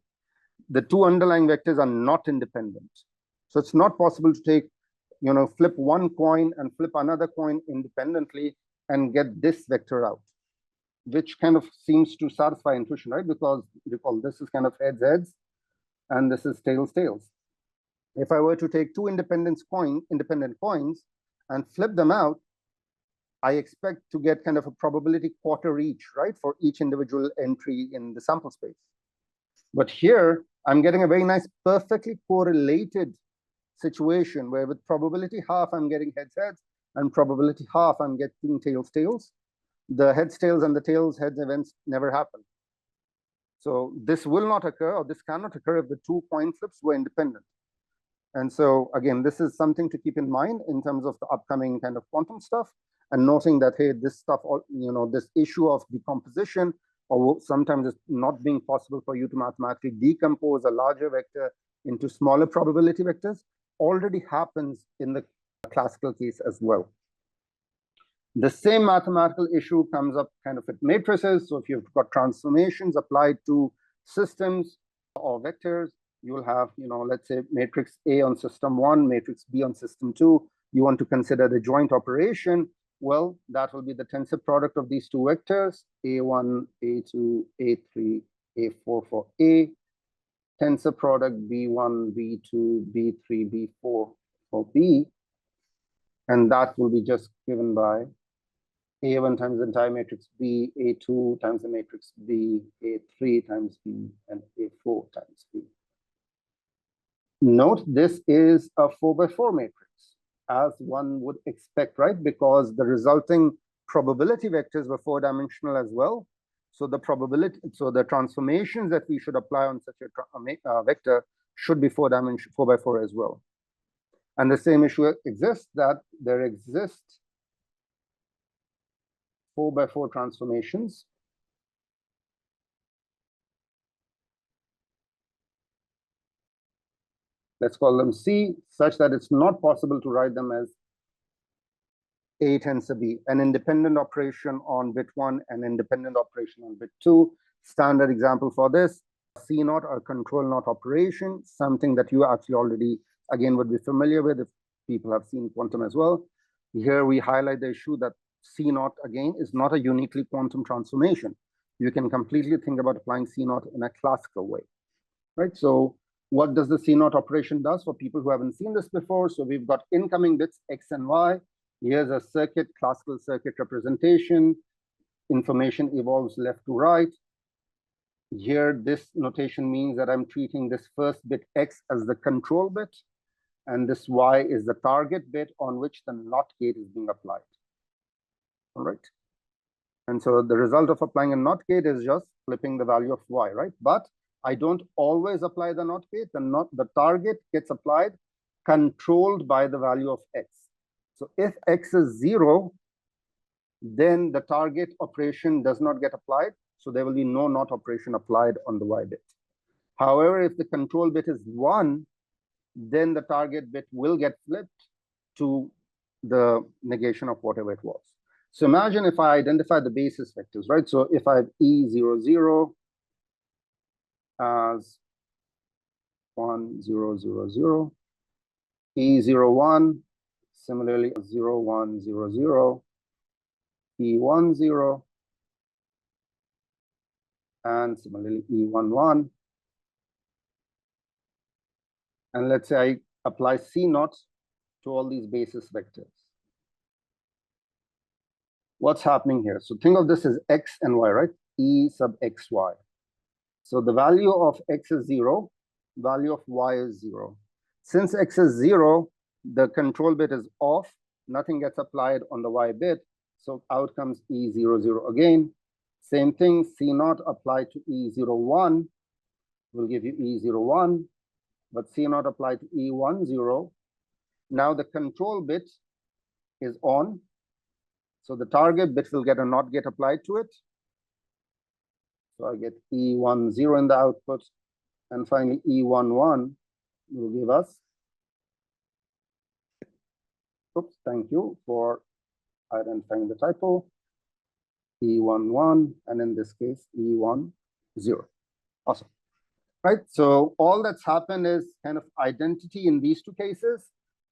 the two underlying vectors are not independent. So it's not possible to take, you know, flip one coin and flip another coin independently and get this vector out, which kind of seems to satisfy intuition, right? Because recall, this is kind of heads, heads, and this is tails, tails. If I were to take two independent coins and flip them out, I expect to get kind of a probability quarter each, right? For each individual entry in the sample space. But here, I'm getting a very nice, perfectly correlated situation where with probability half, I'm getting heads, heads, and probability half, I'm getting tails, tails. The heads, tails, and the tails, heads events never happen. So this will not occur, or this cannot occur if the two coin flips were independent. And so again, this is something to keep in mind in terms of the upcoming kind of quantum stuff, and noting that, hey, this stuff, you know, this issue of decomposition, or sometimes it's not being possible for you to mathematically decompose a larger vector into smaller probability vectors, already happens in the classical case as well. The same mathematical issue comes up kind of with matrices. So if you've got transformations applied to systems or vectors, you will have, you know, let's say matrix A on system 1, matrix B on system 2. You want to consider the joint operation. Well, that will be the tensor product of these two vectors, A1, A2, A3, A4 for A, tensor product B1, B2, B3, B4 for B, and that will be just given by A1 times the entire matrix B, A2 times the matrix B, A3 times B, and A4 times B. Note this is a 4x4 matrix, as one would expect, right? Because the resulting probability vectors were 4-dimensional as well. So the probability, so the transformations that we should apply on such a vector should be 4x4 as well. And the same issue exists, that there exist 4x4 transformations. Let's call them C, such that it's not possible to write them as A tensor B, an independent operation on bit 1 and independent operation on bit 2. Standard example for this, C naught or control naught operation, something that you actually already, again, would be familiar with if people have seen quantum as well. Here we highlight the issue that C naught, again, is not a uniquely quantum transformation. You can completely think about applying C naught in a classical way, right? So what does the C naught operation does for people who haven't seen this before? So we've got incoming bits X and Y. Here's a circuit, classical circuit representation. Information evolves left to right. Here, this notation means that I'm treating this first bit X as the control bit, and this Y is the target bit on which the NOT gate is being applied. All right. And so the result of applying a NOT gate is just flipping the value of Y, right? But I don't always apply the NOT gate. The target gets applied controlled by the value of X. So if X is 0, then the target operation does not get applied. So there will be no NOT operation applied on the Y bit. However, if the control bit is 1, then the target bit will get flipped to the negation of whatever it was. So imagine if I identify the basis vectors, right? So if I have E00 as 1, 0, 0, 0, E01, similarly 0, 1, 0, 0, E10, and similarly E11. And let's say I apply C naught to all these basis vectors. What's happening here? So think of this as X and Y, right? E sub XY. So the value of X is 0, value of Y is 0. Since X is 0, the control bit is off, nothing gets applied on the Y bit. So out comes E00 again. Same thing, C naught applied to E01 will give you E01, but C naught applied to E10. Now the control bit is on. So the target bit will get a NOT gate applied to it. So I get E10 in the output. And finally, E11 will give us, oops, thank you for identifying the typo, E11, and in this case, E10. Awesome. Right, so all that's happened is kind of identity in these two cases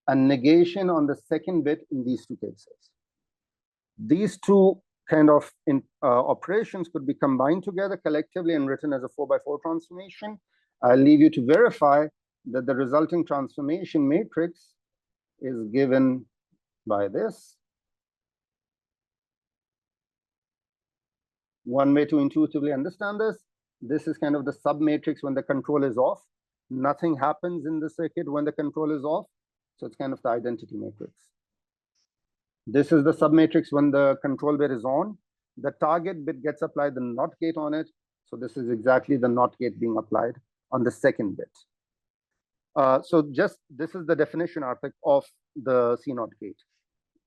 and negation on the second bit in these two cases. These two kind of operations could be combined together collectively and written as a 4x4 transformation. I'll leave you to verify that the resulting transformation matrix is given by this. One way to intuitively understand this is kind of the submatrix when the control is off. Nothing happens in the circuit when the control is off. So it's kind of the identity matrix. This is the submatrix when the control bit is on. The target bit gets applied the NOT gate on it. So this is exactly the NOT gate being applied on the second bit. So just this is the definition artifact of the C NOT gate.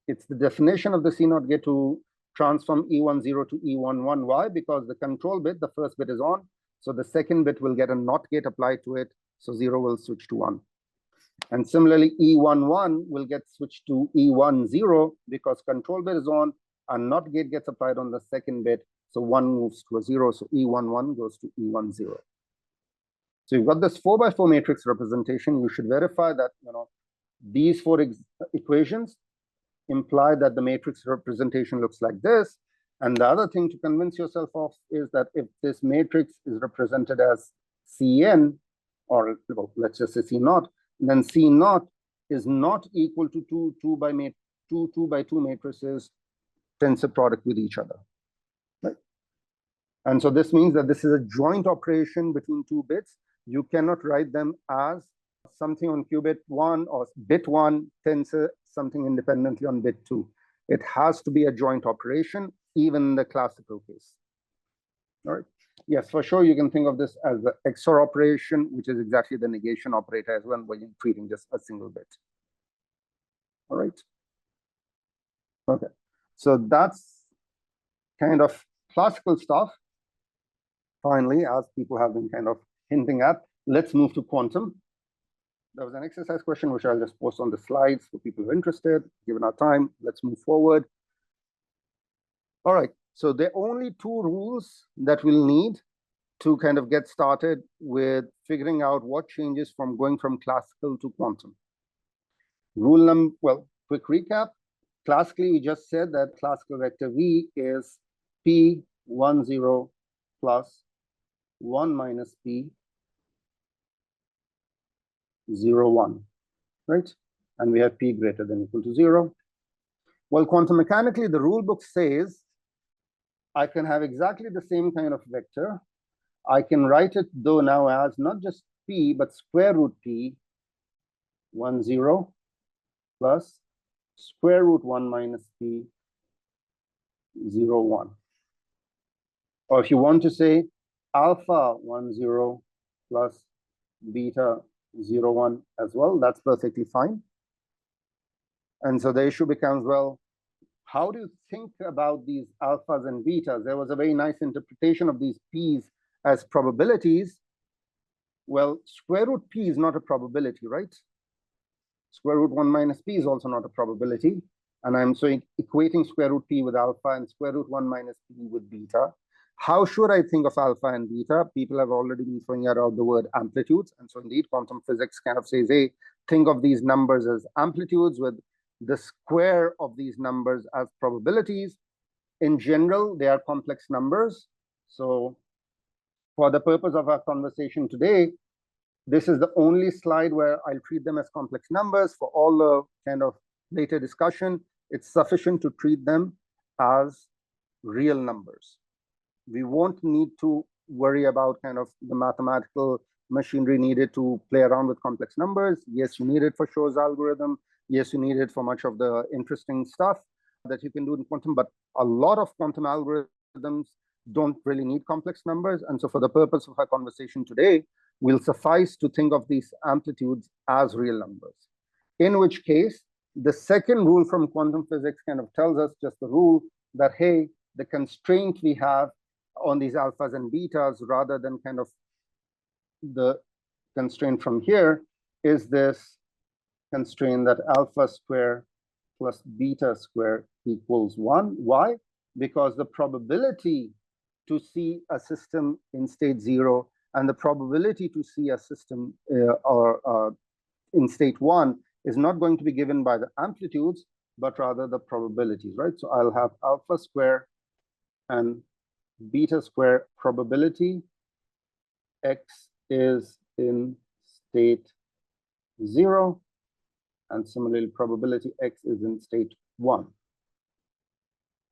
It's the definition of the C NOT gate to transform E10 to E11. Why? Because the control bit, the first bit is on. So the second bit will get a NOT gate applied to it. So 0 will switch to 1. And similarly, E11 will get switched to E10 because control bit is on and NOT gate gets applied on the second bit. So 1 moves to a 0. So E11 goes to E10. So you've got this 4x4 matrix representation. You should verify that these four equations imply that the matrix representation looks like this. And the other thing to convince yourself of is that if this matrix is represented as Cn, or let's just say C naught, then C naught is not equal to two by two matrices tensor product with each other. Right? And so this means that this is a joint operation between two bits. You cannot write them as something on qubit 1 or bit 1 tensor something independently on bit 2. It has to be a joint operation, even in the classical case. All right. Yes, for sure, you can think of this as the XOR operation, which is exactly the negation operator as well, when you're treating just a single bit. All right. Okay. So that's kind of classical stuff. Finally, as people have been kind of hinting at, let's move to quantum. There was an exercise question, which I'll just post on the slides for people who are interested. Given our time, let's move forward. All right. So there are only two rules that we'll need to kind of get started with figuring out what changes from going from classical to quantum. Rule number, well, quick recap. Classically, we just said that classical vector V is P10 plus 1 minus P01, right? And we have P greater than or equal to 0. Well, quantum mechanically, the rule book says I can have exactly the same kind of vector. I can write it, though, now as not just P, but square root P 10 plus square root 1 minus P 01. Or if you want to say alpha 10 plus beta 01 as well, that's perfectly fine. And so the issue becomes, well, how do you think about these alphas and betas? There was a very nice interpretation of these P's as probabilities. Well, square root P is not a probability, right? Square root 1 minus P is also not a probability. And I'm so equating square root P with alpha and square root 1 minus P with beta. How should I think of alpha and beta? People have already been throwing out the word amplitudes. And so indeed, quantum physics kind of says, hey, think of these numbers as amplitudes with the square of these numbers as probabilities. In general, they are complex numbers. So for the purpose of our conversation today, this is the only slide where I'll treat them as complex numbers. For all the kind of later discussion, it's sufficient to treat them as real numbers. We won't need to worry about kind of the mathematical machinery needed to play around with complex numbers. Yes, you need it for Shor's algorithm. Yes, you need it for much of the interesting stuff that you can do in quantum, but a lot of quantum algorithms don't really need complex numbers. And so for the purpose of our conversation today, we'll suffice to think of these amplitudes as real numbers. In which case, the second rule from quantum physics kind of tells us just the rule that, hey, the constraint we have on these alphas and betas, rather than kind of the constraint from here, is this constraint that alpha square plus beta square equals 1. Why? Because the probability to see a system in state 0 and the probability to see a system in state 1 is not going to be given by the amplitudes, but rather the probabilities, right? So I'll have alpha square and beta square probability x is in state 0, and similarly probability x is in state 1.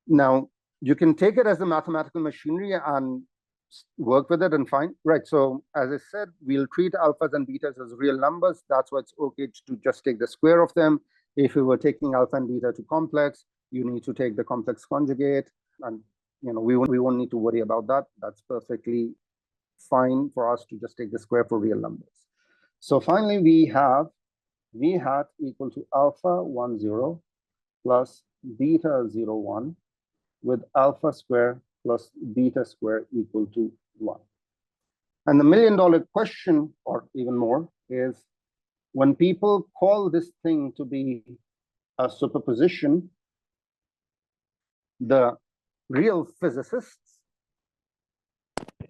Now, you can take it as a mathematical machinery and work with it and find, right? So as I said, we'll treat alphas and betas as real numbers. That's why it's okay to just take the square of them. If we were taking alpha and beta to complex, you need to take the complex conjugate, and we won't need to worry about that. That's perfectly fine for us to just take the square for real numbers. So finally, we have v hat equal to alpha 10 plus beta 01 with alpha square plus beta square equal to 1. And the million-dollar question, or even more, is when people call this thing to be a superposition, the real physicists,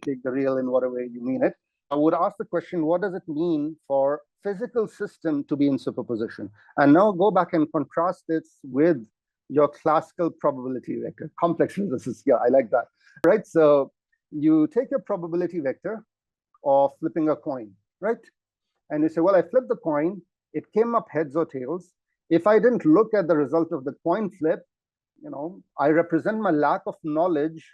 take the real in whatever way you mean it, I would ask the question, what does it mean for physical system to be in superposition? And now go back and contrast this with your classical probability vector, complex physicists. Yeah, I like that, right? So you take your probability vector of flipping a coin, right? And you say, well, I flipped the coin, it came up heads or tails. If I didn't look at the result of the coin flip, I represent my lack of knowledge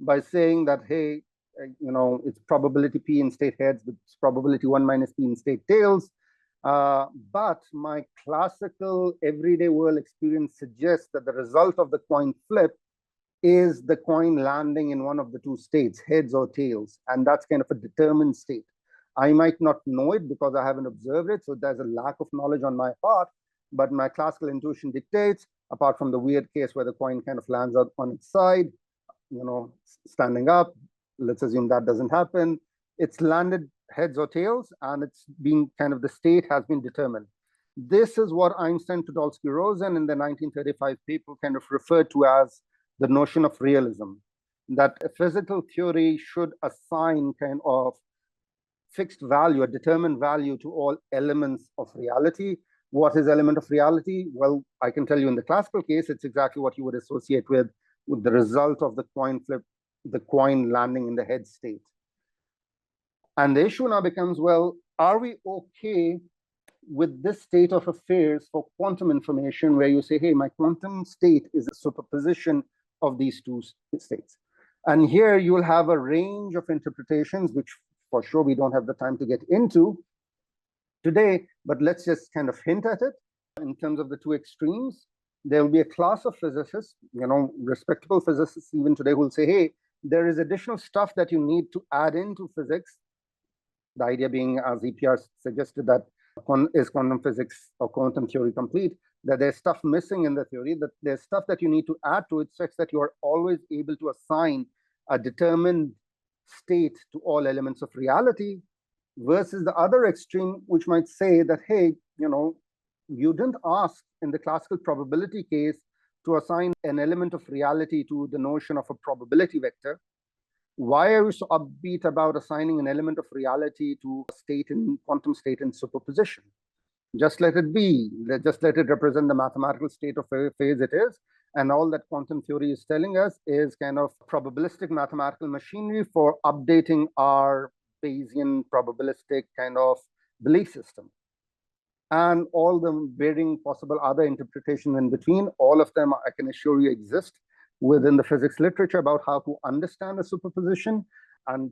by saying that, hey, it's probability P in state heads, but it's probability 1 minus P in state tails. But my classical everyday world experience suggests that the result of the coin flip is the coin landing in one of the two states, heads or tails. And that's kind of a determined state. I might not know it because I haven't observed it. So there's a lack of knowledge on my part. But my classical intuition dictates, apart from the weird case where the coin kind of lands out on its side, standing up. Let's assume that doesn't happen. It's landed heads or tails, and it's been kind of the state has been determined. This is what Einstein, Podolsky, Rosen in the 1935 paper kind of referred to as the notion of realism, that a physical theory should assign kind of fixed value, a determined value to all elements of reality. What is element of reality? Well, I can tell you in the classical case, it's exactly what you would associate with the result of the coin flip, the coin landing in the head state. And the issue now becomes, well, are we okay with this state of affairs for quantum information where you say, hey, my quantum state is a superposition of these two states? And here you'll have a range of interpretations, which for sure we don't have the time to get into today, but let's just kind of hint at it. In terms of the two extremes, there will be a class of physicists, respectable physicists even today, who will say, hey, there is additional stuff that you need to add into physics. The idea being, as EPR suggested, that is quantum physics or quantum theory complete, that there's stuff missing in the theory, that there's stuff that you need to add to it such that you are always able to assign a determined state to all elements of reality, versus the other extreme, which might say that, hey, you didn't ask in the classical probability case to assign an element of reality to the notion of a probability vector. Why are you so upbeat about assigning an element of reality to a state in quantum state in superposition? Just let it be. Just let it represent the mathematical state of phase it is. And all that quantum theory is telling us is kind of probabilistic mathematical machinery for updating our Bayesian probabilistic kind of belief system. And all the varying possible other interpretations in between, all of them, I can assure you, exist within the physics literature about how to understand a superposition. And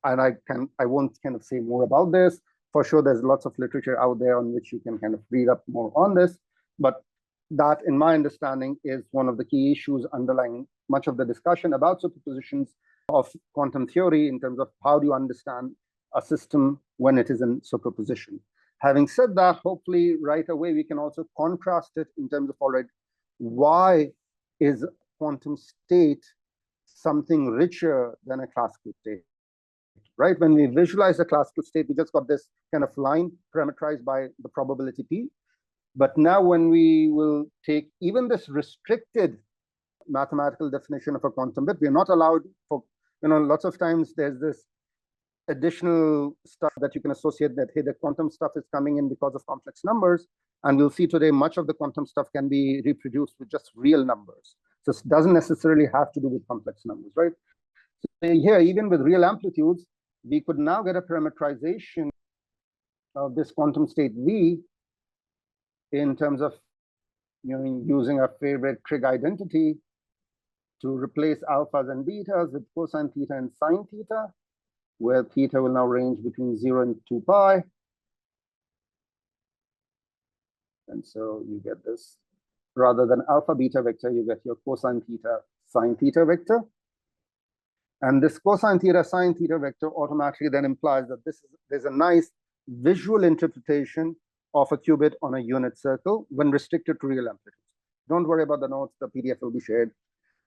I won't kind of say more about this. For sure, there's lots of literature out there on which you can kind of read up more on this. But that, in my understanding, is one of the key issues underlying much of the discussion about superpositions of quantum theory in terms of how do you understand a system when it is in superposition. Having said that, hopefully right away we can also contrast it in terms of, all right, why is quantum state something richer than a classical state? Right? When we visualize a classical state, we just got this kind of line parameterized by the probability P. But now when we will take even this restricted mathematical definition of a quantum bit, we're not allowed for, lots of times there's this additional stuff that you can associate that, hey, the quantum stuff is coming in because of complex numbers. And we'll see today much of the quantum stuff can be reproduced with just real numbers. So it doesn't necessarily have to do with complex numbers, right? So here, even with real amplitudes, we could now get a parameterization of this quantum state V in terms of using our favorite trig identity to replace alphas and betas with cosine theta and sine theta, where theta will now range between 0 and 2 pi. And so you get this, rather than alpha beta vector, you get your cosine theta sine theta vector. And this cosine theta sine theta vector automatically then implies that there's a nice visual interpretation of a qubit on a unit circle when restricted to real amplitudes. Don't worry about the notes, the PDF will be shared.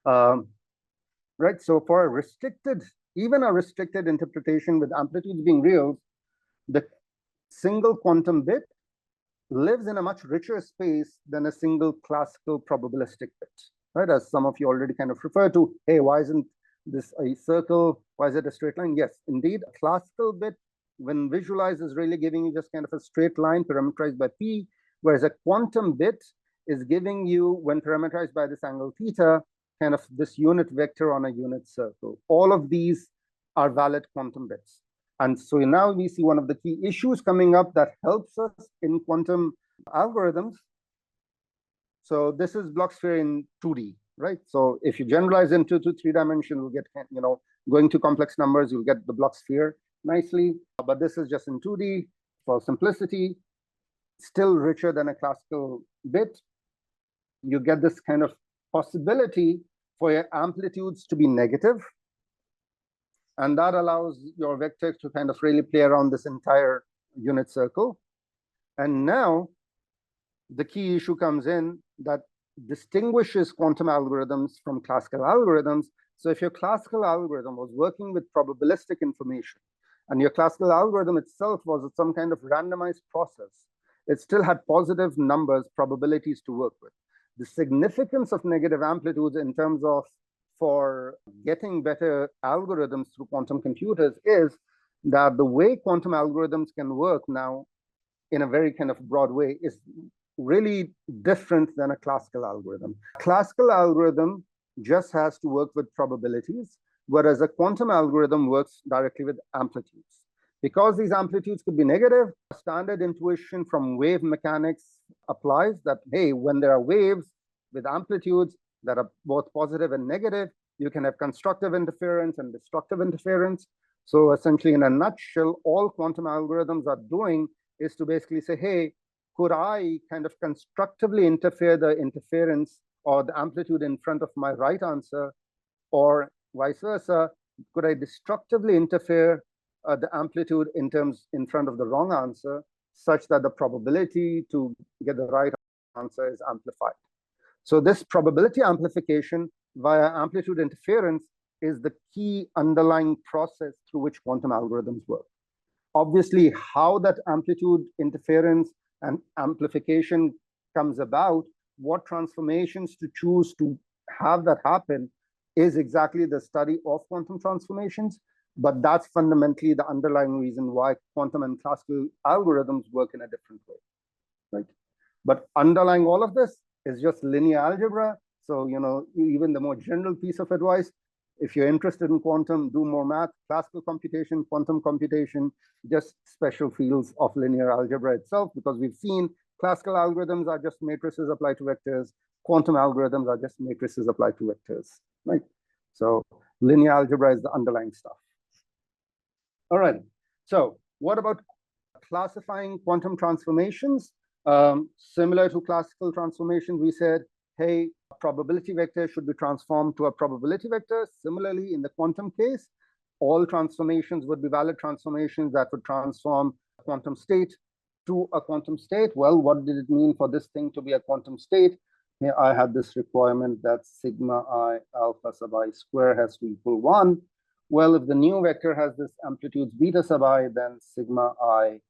Right, so for a restricted, even a restricted interpretation with amplitudes being real, the single quantum bit lives in a much richer space than a single classical probabilistic bit, right? As some of you already kind of referred to, hey, why isn't this a circle? Why is it a straight line? Yes, indeed, a classical bit, when visualized, is really giving you just kind of a straight line parameterized by P, whereas a quantum bit is giving you, when parameterized by this angle theta, kind of this unit vector on a unit circle. All of these are valid quantum bits. And so now we see one of the key issues coming up that helps us in quantum algorithms. So this is block sphere in 2D, right? So if you generalize into 3 dimension, you'll get, going to complex numbers, you'll get the block sphere nicely. But this is just in 2D for simplicity, still richer than a classical bit. You get this kind of possibility for your amplitudes to be negative. And that allows your vector to kind of really play around this entire unit circle. And now the key issue comes in that distinguishes quantum algorithms from classical algorithms. So if your classical algorithm was working with probabilistic information, and your classical algorithm itself was some kind of randomized process, it still had positive numbers, probabilities to work with. The significance of negative amplitudes in terms of for getting better algorithms through quantum computers is that the way quantum algorithms can work now in a very kind of broad way is really different than a classical algorithm. A classical algorithm just has to work with probabilities, whereas a quantum algorithm works directly with amplitudes. Because these amplitudes could be negative, standard intuition from wave mechanics applies that, hey, when there are waves with amplitudes that are both positive and negative, you can have constructive interference and destructive interference. So essentially, in a nutshell, all quantum algorithms are doing is to basically say, hey, could I kind of constructively interfere the interference or the amplitude in front of my right answer, or vice versa? Could I destructively interfere the amplitude in front of the wrong answer, such that the probability to get the right answer is amplified? So this probability amplification via amplitude interference is the key underlying process through which quantum algorithms work. Obviously, how that amplitude interference and amplification comes about, what transformations to choose to have that happen, is exactly the study of quantum transformations. But that's fundamentally the underlying reason why quantum and classical algorithms work in a different way, right? But underlying all of this is just linear algebra. So, even the more general piece of advice, if you're interested in quantum, do more math, classical computation, quantum computation, just special fields of linear algebra itself, because we've seen classical algorithms are just matrices applied to vectors. Quantum algorithms are just matrices applied to vectors, right? So linear algebra is the underlying stuff. All right. So what about classifying quantum transformations? Similar to classical transformations, we said, hey, a probability vector should be transformed to a probability vector. Similarly, in the quantum case, all transformations would be valid transformations that would transform a quantum state to a quantum state. Well, what did it mean for this thing to be a quantum state? Here I had this requirement that sigma I alpha sub I square has to equal 1. Well, if the new vector has this amplitude beta sub I, then sigma I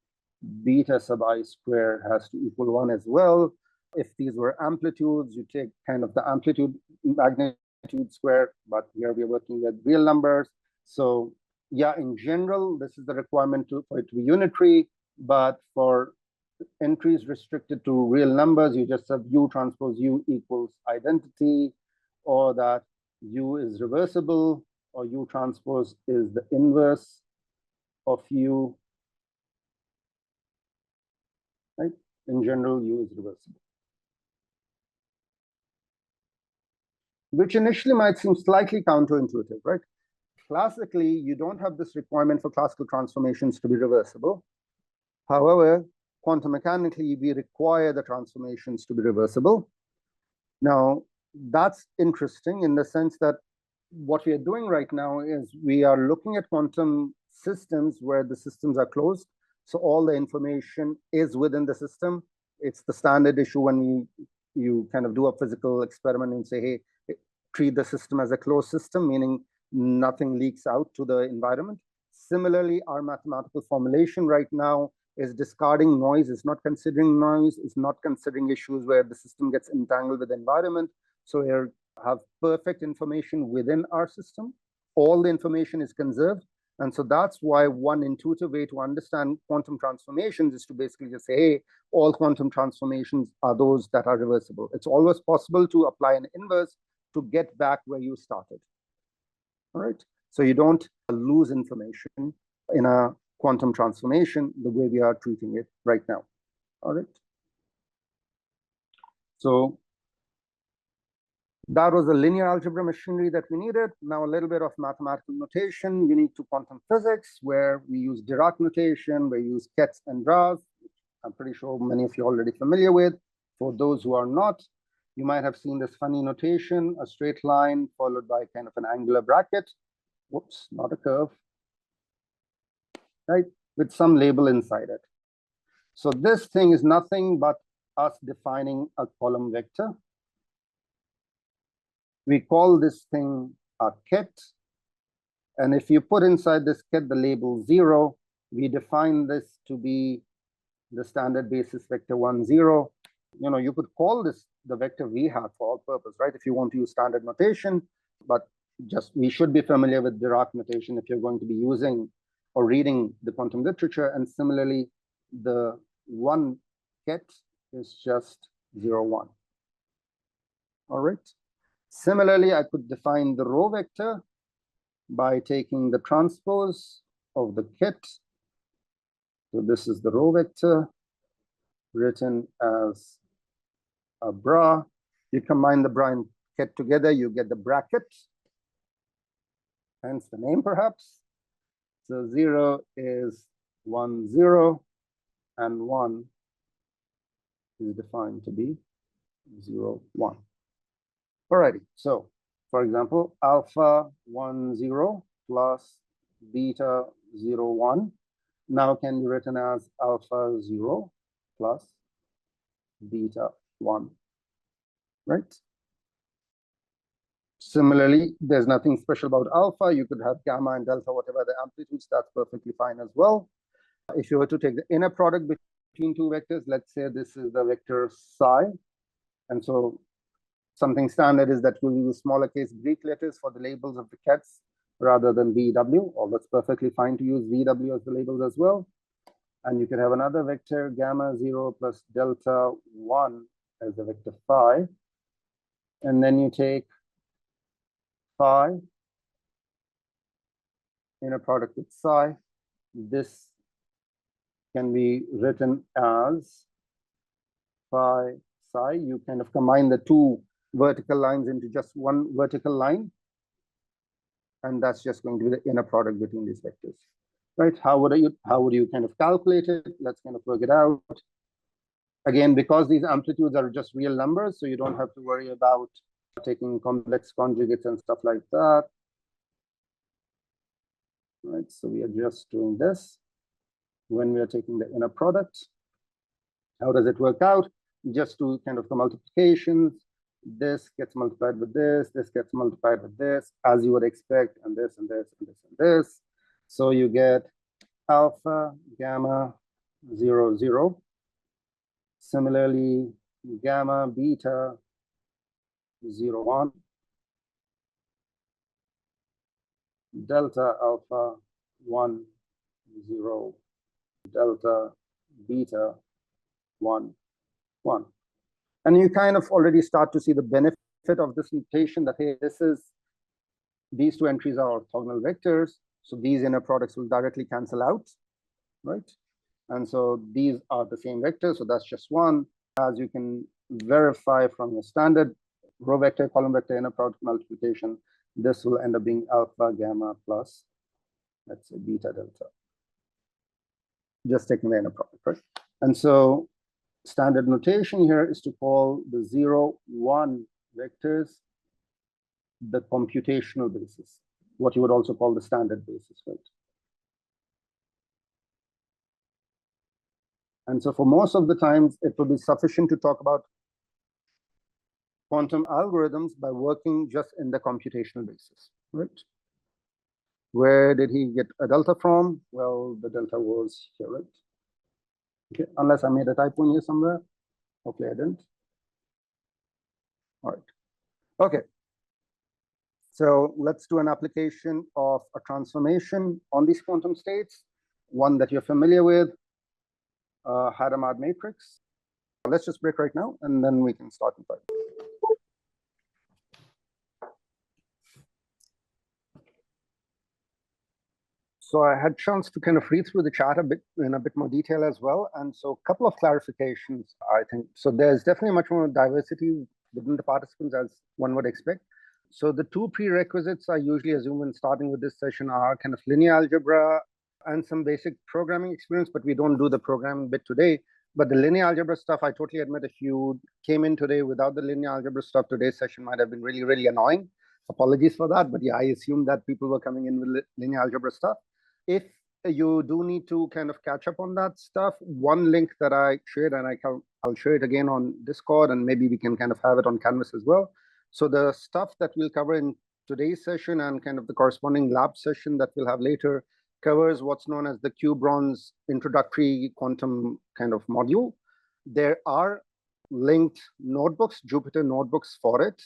beta sub I square has to equal 1 as well. If these were amplitudes, you take kind of the amplitude magnitude square, but here we're working with real numbers. So yeah, in general, this is the requirement for it to be unitary, but for entries restricted to real numbers, you just have U transpose U equals identity, or that U is reversible, or U transpose is the inverse of U, right? In general, U is reversible. Which initially might seem slightly counterintuitive, right? Classically, you don't have this requirement for classical transformations to be reversible. However, quantum mechanically, we require the transformations to be reversible. Now, that's interesting in the sense that what we are doing right now is we are looking at quantum systems where the systems are closed. So all the information is within the system. It's the standard issue when you kind of do a physical experiment and say, hey, treat the system as a closed system, meaning nothing leaks out to the environment. Similarly, our mathematical formulation right now is discarding noise, is not considering noise, is not considering issues where the system gets entangled with the environment. So we have perfect information within our system. All the information is conserved. And so that's why one intuitive way to understand quantum transformations is to basically just say, hey, all quantum transformations are those that are reversible. It's always possible to apply an inverse to get back where you started. All right. So you don't lose information in a quantum transformation the way we are treating it right now. All right. So That was the linear algebra machinery that we needed. Now a little bit of mathematical notation unique to quantum physics, where we use Dirac notation, we use Ketz and Braz, which I'm pretty sure many of you are already familiar with. For those who are not, you might have seen this funny notation, a straight line followed by kind of an angular bracket. Whoops, not a curve, right? With some label inside it. So this thing is nothing but us defining a column vector. We call this thing a ket. And if you put inside this ket the label 0, we define this to be the standard basis vector 1, 0. You know, you could call this the vector we have for all purpose, right? If you want to use standard notation, but just we should be familiar with Dirac notation if you're going to be using or reading the quantum literature. And similarly, the 1 ket is just 0, 1. All right. Similarly, I could define the row vector by taking the transpose of the ket. So this is the row vector written as a bra. You combine the bra and ket together, you get the bracket, hence the name perhaps. So 0 is 1, 0, and 1 is defined to be 0, 1. Alrighty, so for example, alpha 1, 0 plus beta 0, 1 now can be written as alpha 0 plus beta 1, right? Similarly, there's nothing special about alpha. You could have gamma and delta, whatever the amplitudes, that's perfectly fine as well. If you were to take the inner product between two vectors, let's say this is the vector psi, and so something standard is that we'll use smaller case Greek letters for the labels of the kets rather than VW, although it's perfectly fine to use VW as the labels as well. And you can have another vector, gamma 0 plus delta 1 as the vector phi. And then you take phi, inner product with psi. This can be written as phi psi. You kind of combine the two vertical lines into just one vertical line, and that's just going to be the inner product between these vectors, right? How would you kind of calculate it? Let's kind of work it out. Again, because these amplitudes are just real numbers, so you don't have to worry about taking complex conjugates and stuff like that, right? So we are just doing this when we are taking the inner product. How does it work out? Just do kind of the multiplications. This gets multiplied with this gets multiplied with this, as you would expect, and this and this and this and this. So you get alpha, gamma, 0, 0. Similarly, gamma, beta, 0, 1. Delta, alpha, 1, 0. Delta, beta, 1, 1. And you kind of already start to see the benefit of this notation that, hey, these two entries are orthogonal vectors. So these inner products will directly cancel out, right? And so these are the same vectors. So that's just one. As you can verify from your standard row vector, column vector, inner product multiplication, this will end up being alpha, gamma plus, let's say, beta, delta. Just taking the inner product, right? And so standard notation here is to call the 0, 1 vectors the computational basis, what you would also call the standard basis, right? And so for most of the times, it will be sufficient to talk about quantum algorithms by working just in the computational basis, right? Where did he get a delta from? Well, the delta was here, right? Okay, unless I made a typo in here somewhere. Hopefully I didn't. All right. Okay. So let's do an application of a transformation on these quantum states, one that you're familiar with, Hadamard matrix. Let's just break right now, and then we can start in 5. So I had a chance to kind of read through the chart in a bit more detail as well. And so a couple of clarifications, I think. So there's definitely much more diversity within the participants, as one would expect. So the two prerequisites I usually assume when starting with this session are kind of linear algebra and some basic programming experience, but we don't do the programming bit today. But the linear algebra stuff, I totally admit, if you came in today without the linear algebra stuff, today's session might have been really, really annoying. Apologies for that. But yeah, I assume that people were coming in with linear algebra stuff. If you do need to kind of catch up on that stuff, one link that I shared, and I'll share it again on Discord, and maybe we can kind of have it on Canvas as well. So the stuff that we'll cover in today's session and kind of the corresponding lab session that we'll have later covers what's known as the QWorld introductory quantum kind of module. There are linked notebooks, Jupyter notebooks for it.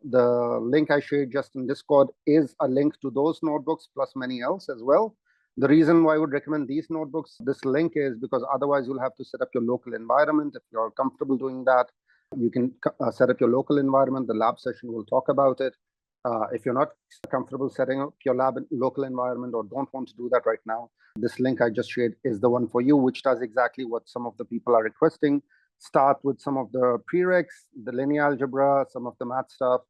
The link I shared just in Discord is a link to those notebooks plus many else as well. The reason why I would recommend these notebooks, this link, is because otherwise you'll have to set up your local environment. If you're comfortable doing that, you can set up your local environment. The lab session will talk about it. If you're not comfortable setting up your local environment or don't want to do that right now, this link I just shared is the one for you, which does exactly what some of the people are requesting. Start with some of the prereqs, the linear algebra, some of the math stuff,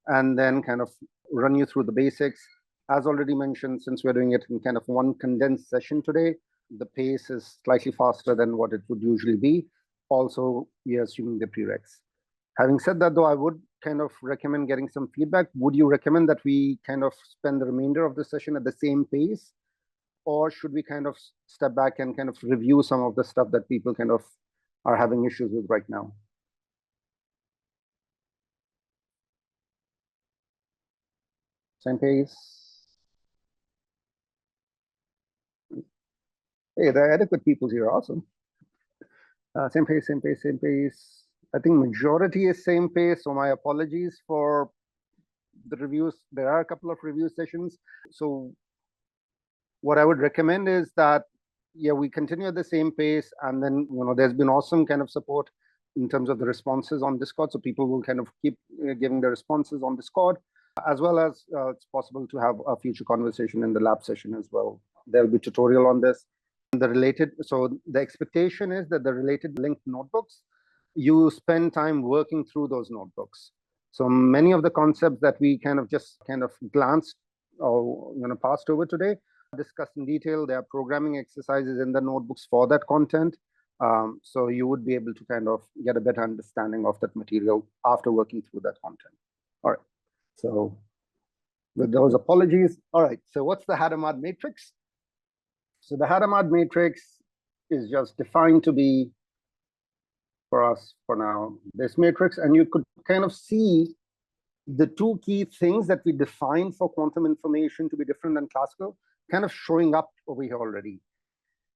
and then kind of run you through the basics. As already mentioned, since we're doing it in kind of one condensed session today, the pace is slightly faster than what it would usually be. Also, we are assuming the prereqs. Having said that, though, I would kind of recommend getting some feedback. Would you recommend that we kind of spend the remainder of the session at the same pace? Or should we kind of step back and kind of review some of the stuff that people kind of are having issues with right now? Same pace? Hey, there are adequate people here. Awesome. Same pace, same pace, same pace. I think majority is same pace. So my apologies for the reviews. There are a couple of review sessions. So what I would recommend is that, yeah, we continue at the same pace. And then, there's been awesome kind of support in terms of the responses on Discord. So people will kind of keep giving the responses on Discord, as well as it's possible to have a future conversation in the lab session as well. There'll be tutorial on this. So the expectation is that the related linked notebooks, you spend time working through those notebooks. So many of the concepts that we kind of glanced or passed over today, discussed in detail. There are programming exercises in the notebooks for that content. So you would be able to kind of get a better understanding of that material after working through that content. All right. So with those apologies. All right. So what's the Hadamard matrix? So the Hadamard matrix is just defined to be, for us for now, this matrix. And you could kind of see the two key things that we define for quantum information to be different than classical kind of showing up over here already.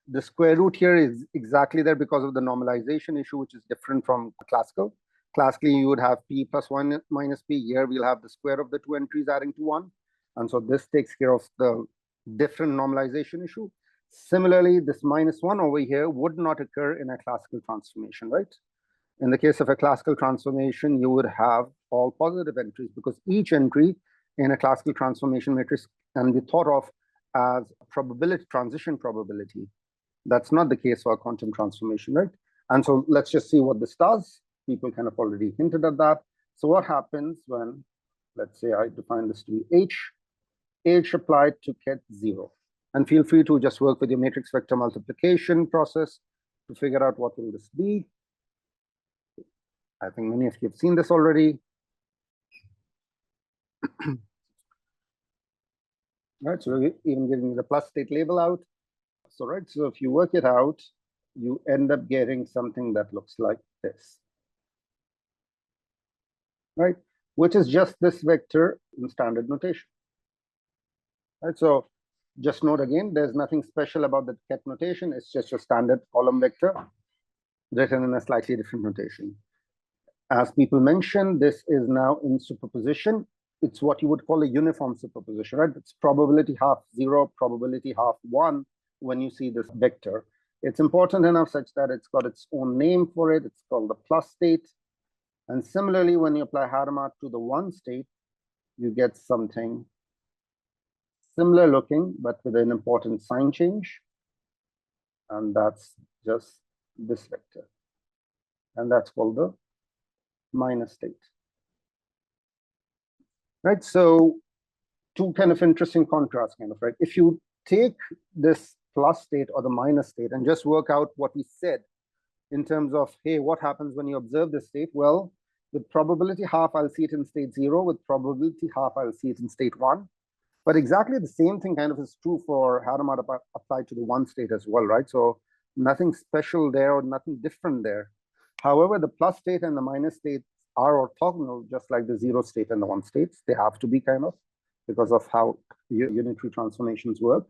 The square root here is exactly there because of the normalization issue, which is different from classical. Classically, you would have p plus 1 minus p. Here, we'll have the square of the two entries adding to 1. And so this takes care of the different normalization issue. Similarly, this minus 1 over here would not occur in a classical transformation, right? In the case of a classical transformation, you would have all positive entries because each entry in a classical transformation matrix can be thought of as probability, transition probability. That's not the case for a quantum transformation, right? And so let's just see what this does. People kind of already hinted at that. So what happens when, let's say I define this to be H applied to get 0. And feel free to just work with your matrix vector multiplication process to figure out what will this be. I think many of you have seen this already. Right, so we're even giving the plus state label out. So, right, so if you work it out, you end up getting something that looks like this. Right, which is just this vector in standard notation. Right, so just note again, there's nothing special about the ket notation. It's just a standard column vector written in a slightly different notation. As people mentioned, this is now in superposition. It's what you would call a uniform superposition, right? It's probability half 0, probability half 1 when you see this vector. It's important enough such that it's got its own name for it. It's called the plus state. And similarly, when you apply Hadamard to the 1 state, you get something similar looking, but with an important sign change. And that's just this vector. And that's called the minus state. right? So two kind of interesting contrasts, kind of, right? If you take this plus state or the minus state and just work out what we said in terms of, hey, what happens when you observe this state? Well, with probability half, I'll see it in state 0. With probability half, I'll see it in state 1. But exactly the same thing kind of is true for Hadamard applied to the 1 state as well, right? So nothing special there or nothing different there. However, the plus state and the minus state are orthogonal, just like the 0 state and the 1 states. They have to be, kind of, because of how unitary transformations work.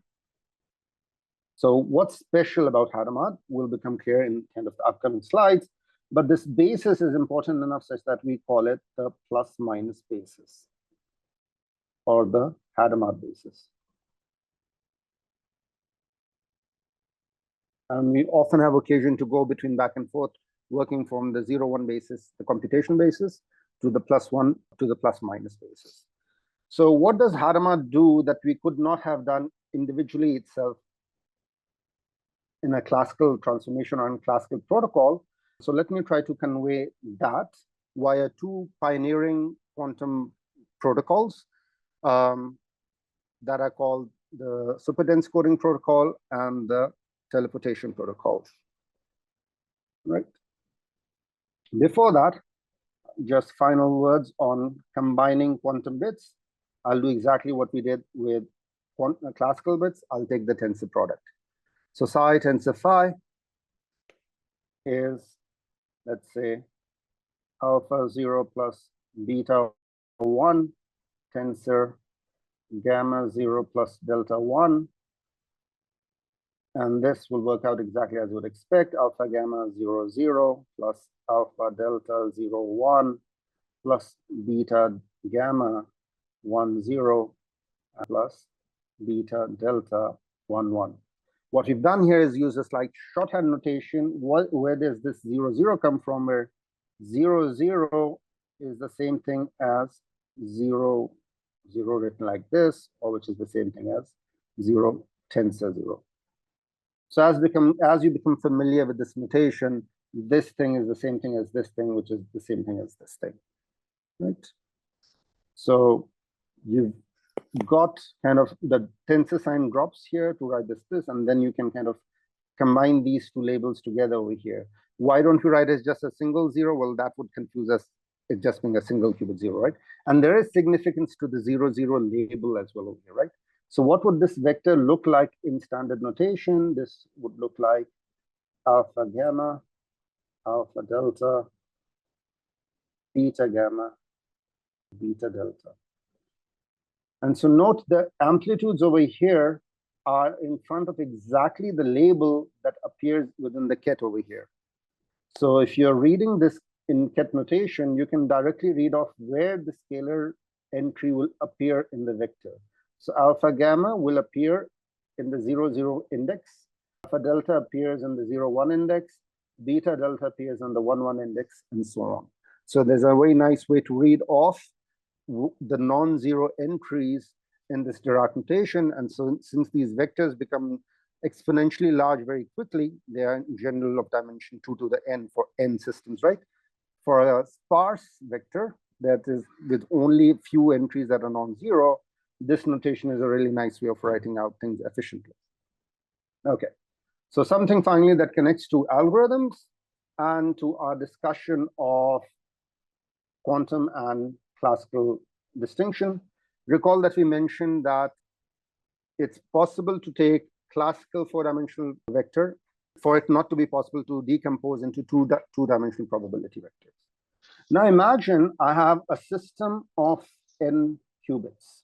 So what's special about Hadamard will become clear in kind of the upcoming slides. But this basis is important enough such that we call it the plus-minus basis, or the Hadamard basis. And we often have occasion to go between back and forth, working from the 0-1 basis, the computation basis, to the +1 to the plus-minus basis. So what does Hadamard do that we could not have done individually itself in a classical transformation or in classical protocol? So let me try to convey that via two pioneering quantum protocols that are called the superdense coding protocol and the teleportation protocol. Right. Before that, just final words on combining quantum bits. I'll do exactly what we did with classical bits. I'll take the tensor product. So psi tensor phi is, let's say, alpha 0 plus beta 1 tensor gamma 0 plus delta 1. And this will work out exactly as you would expect. Alpha gamma 0, 0 plus alpha delta 0, 1 plus beta gamma 1, 0 plus beta delta 1, 1. What we've done here is use a slight shorthand notation. Where does this 0, 0 come from? Where 0, 0 is the same thing as 0, 0 written like this, or which is the same thing as 0 tensor 0. So as you become familiar with this notation, this thing is the same thing as this thing, which is the same thing as this thing, right? So you've got kind of the tensor sign drops here to write this, and then you can kind of combine these two labels together over here. Why don't you write it as just a single 0? Well, that would confuse us, it just being a single qubit 0, right? And there is significance to the 0, 0 label as well over here, right? So what would this vector look like in standard notation? This would look like alpha gamma, alpha delta, beta gamma, beta delta. And so note the amplitudes over here are in front of exactly the label that appears within the ket over here. So if you're reading this in ket notation, you can directly read off where the scalar entry will appear in the vector. So alpha gamma will appear in the 0, 0 index. Alpha delta appears in the 0, 1 index. Beta delta appears on the 1, 1 index, and so on. So there's a very nice way to read off the non-zero entries in this Dirac notation. And so since these vectors become exponentially large very quickly, they are in general of dimension 2 to the n for n systems, right? For a sparse vector that is with only few entries that are non-zero, this notation is a really nice way of writing out things efficiently. Okay, so something finally that connects to algorithms and to our discussion of quantum and classical distinction. Recall that we mentioned that it's possible to take classical 4-dimensional vector for it not to be possible to decompose into two-dimensional probability vectors. Now imagine I have a system of n qubits.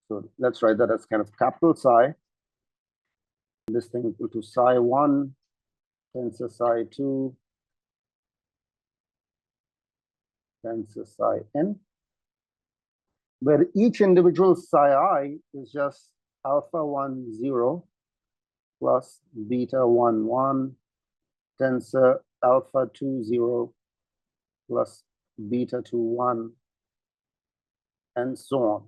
So let's write that as kind of capital psi. This thing equal to psi 1, tensor psi 2, tensor psi n, where each individual psi I is just alpha 1, 0 plus beta 1, 1, tensor alpha 2, 0 plus beta 2, 1, and so on.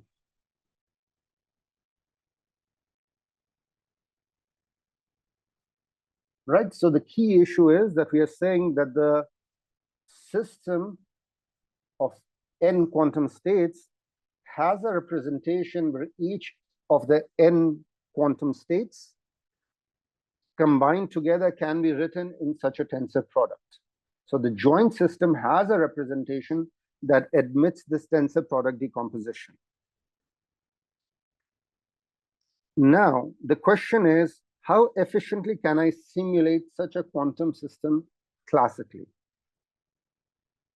right? So the key issue is that we are saying that the system of n quantum states has a representation where each of the n quantum states combined together can be written in such a tensor product. So the joint system has a representation that admits this tensor product decomposition. Now, the question is, how efficiently can I simulate such a quantum system classically?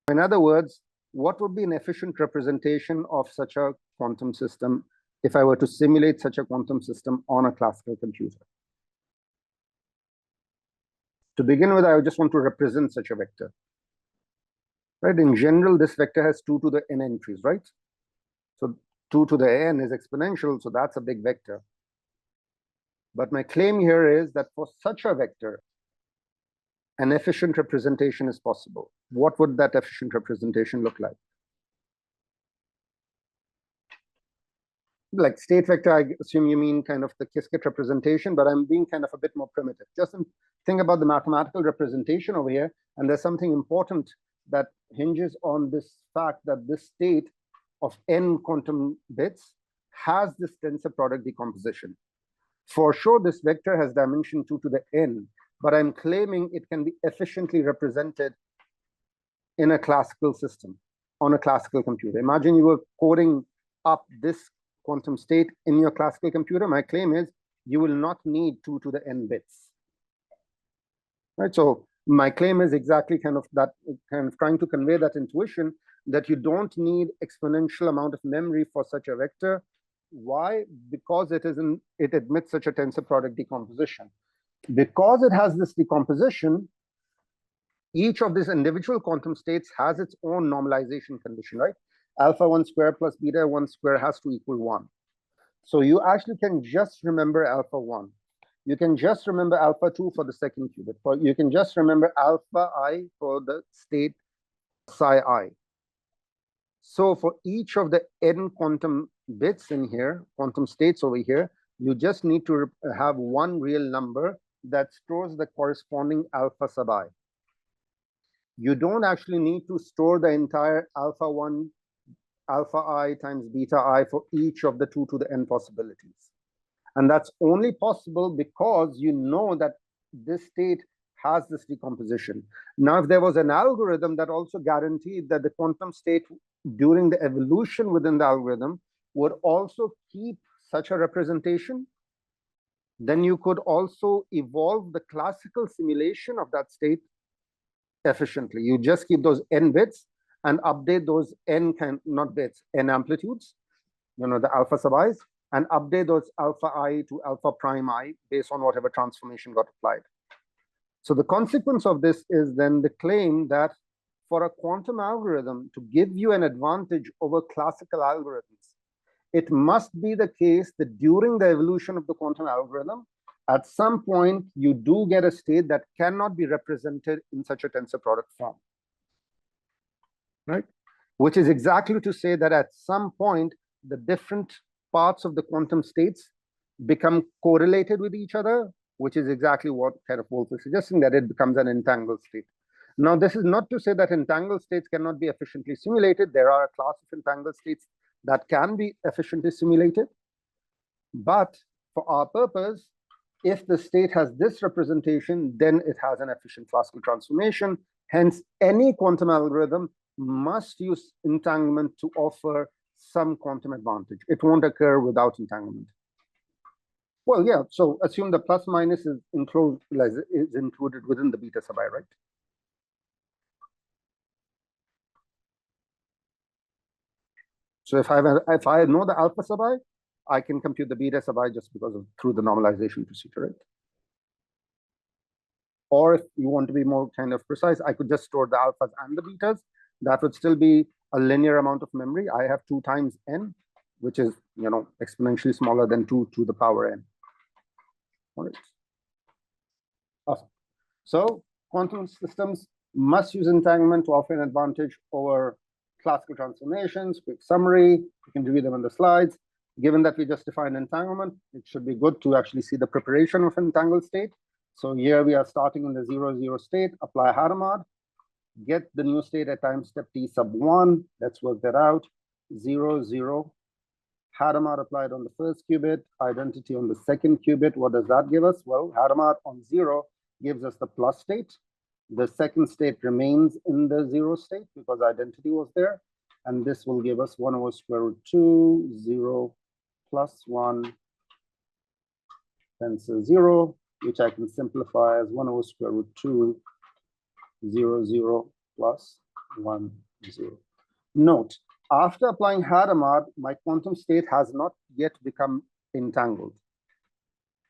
In other words, what would be an efficient representation of such a quantum system if I were to simulate such a quantum system on a classical computer? To begin with, I just want to represent such a vector. Right? In general, this vector has 2 to the n entries, right? So 2 to the n is exponential, so that's a big vector. But my claim here is that for such a vector, an efficient representation is possible. What would that efficient representation look like? Like state vector, I assume you mean kind of the Qiskit representation, but I'm being kind of a bit more primitive. Just think about the mathematical representation over here, and there's something important that hinges on this fact that this state of n quantum bits has this tensor product decomposition. For sure, this vector has dimension 2 to the n, but I'm claiming it can be efficiently represented in a classical system, on a classical computer. Imagine you were coding up this quantum state in your classical computer. My claim is you will not need 2 to the n bits. Right? So my claim is exactly kind of that, kind of trying to convey that intuition that you don't need exponential amount of memory for such a vector. Why? Because it admits such a tensor product decomposition. Because it has this decomposition, each of these individual quantum states has its own normalization condition, right? Alpha 1 square plus beta 1 square has to equal 1. So you actually can just remember alpha 1. You can just remember alpha 2 for the second qubit. You can just remember alpha I for the state psi I. So for each of the n quantum bits in here, quantum states over here, you just need to have one real number that stores the corresponding alpha sub I. You don't actually need to store the entire alpha 1, alpha I times beta I for each of the 2 to the n possibilities. And that's only possible because you know that this state has this decomposition. Now, if there was an algorithm that also guaranteed that the quantum state during the evolution within the algorithm would also keep such a representation, then you could also evolve the classical simulation of that state efficiently. You just keep those n bits and update those n not bits, n amplitudes, the alpha sub i's, and update those alpha I to alpha prime I based on whatever transformation got applied. So the consequence of this is then the claim that for a quantum algorithm to give you an advantage over classical algorithms, it must be the case that during the evolution of the quantum algorithm, at some point, you do get a state that cannot be represented in such a tensor product form, right? Which is exactly to say that at some point, the different parts of the quantum states become correlated with each other, which is exactly what kind of Wolf is suggesting, that it becomes an entangled state. Now, this is not to say that entangled states cannot be efficiently simulated. There are a class of entangled states that can be efficiently simulated. But for our purpose, if the state has this representation, then it has an efficient classical transformation. Hence, any quantum algorithm must use entanglement to offer some quantum advantage. It won't occur without entanglement. Well, yeah, so assume the plus minus is included within the beta sub I, right? So if I know the alpha sub I, I can compute the beta sub I just because of through the normalization procedure, right? Or if you want to be more kind of precise, I could just store the alphas and the betas. That would still be a linear amount of memory. I have 2 times n, which is exponentially smaller than 2 to the power n. All right. Awesome. So quantum systems must use entanglement to offer an advantage over classical transformations. Quick summary, you can review them on the slides. Given that we just defined entanglement, it should be good to actually see the preparation of an entangled state. So here we are starting in the 0, 0 state, apply Hadamard, get the new state at time step t sub 1. Let's work that out. 0, 0. Hadamard applied on the first qubit, identity on the second qubit. What does that give us? Well, Hadamard on 0 gives us the plus state. The second state remains in the 0 state because identity was there. And this will give us 1 over square root 2, 0 plus 1 tensor 0, which I can simplify as 1 over square root 2, 0, 0 plus 1, 0. Note, after applying Hadamard, my quantum state has not yet become entangled,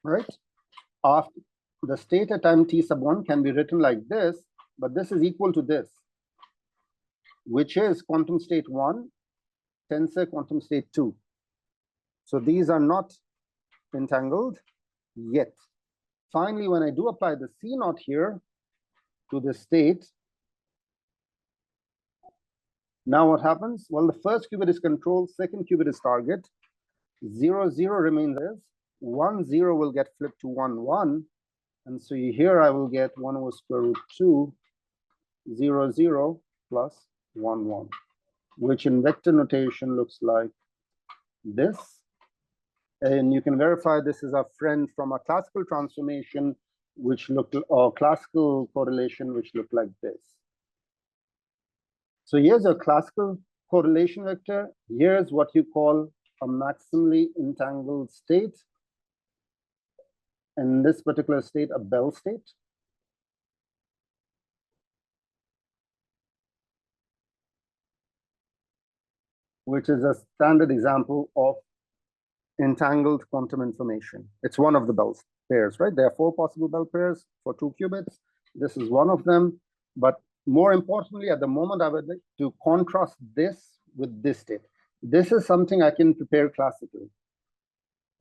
right? After the state at time t sub 1 can be written like this, but this is equal to this, which is quantum state 1, tensor quantum state 2. So these are not entangled yet. Finally, when I do apply the C naught here to the state, now what happens? Well, the first qubit is control, second qubit is target. 0, 0 remains as 1, 0 will get flipped to 1, 1. And so here I will get 1 over square root 2, 0, 0 plus 1, 1, which in vector notation looks like this. And you can verify this is our friend from a classical transformation, which looked, or classical correlation, which looked like this. So here's a classical correlation vector. Here's what you call a maximally entangled state. In this particular state, a Bell state. Which is a standard example of entangled quantum information. It's one of the Bell pairs, right? There are 4 possible Bell pairs for 2 qubits. This is one of them. But more importantly, at the moment, I would like to contrast this with this state. This is something I can prepare classically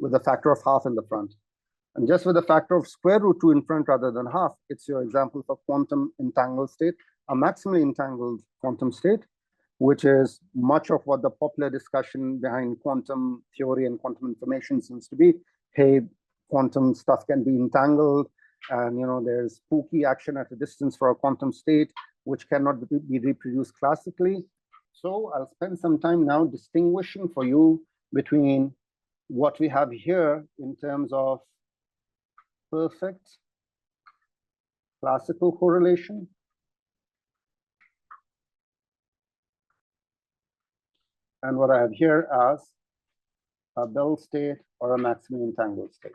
with a factor of half in the front. And just with a factor of square root 2 in front rather than half, it's your example for quantum entangled state, a maximally entangled quantum state, which is much of what the popular discussion behind quantum theory and quantum information seems to be. Hey, quantum stuff can be entangled, and there's spooky action at a distance for a quantum state, which cannot be reproduced classically. So I'll spend some time now distinguishing for you between what we have here in terms of perfect classical correlation and what I have here as a Bell state or a maximally entangled state.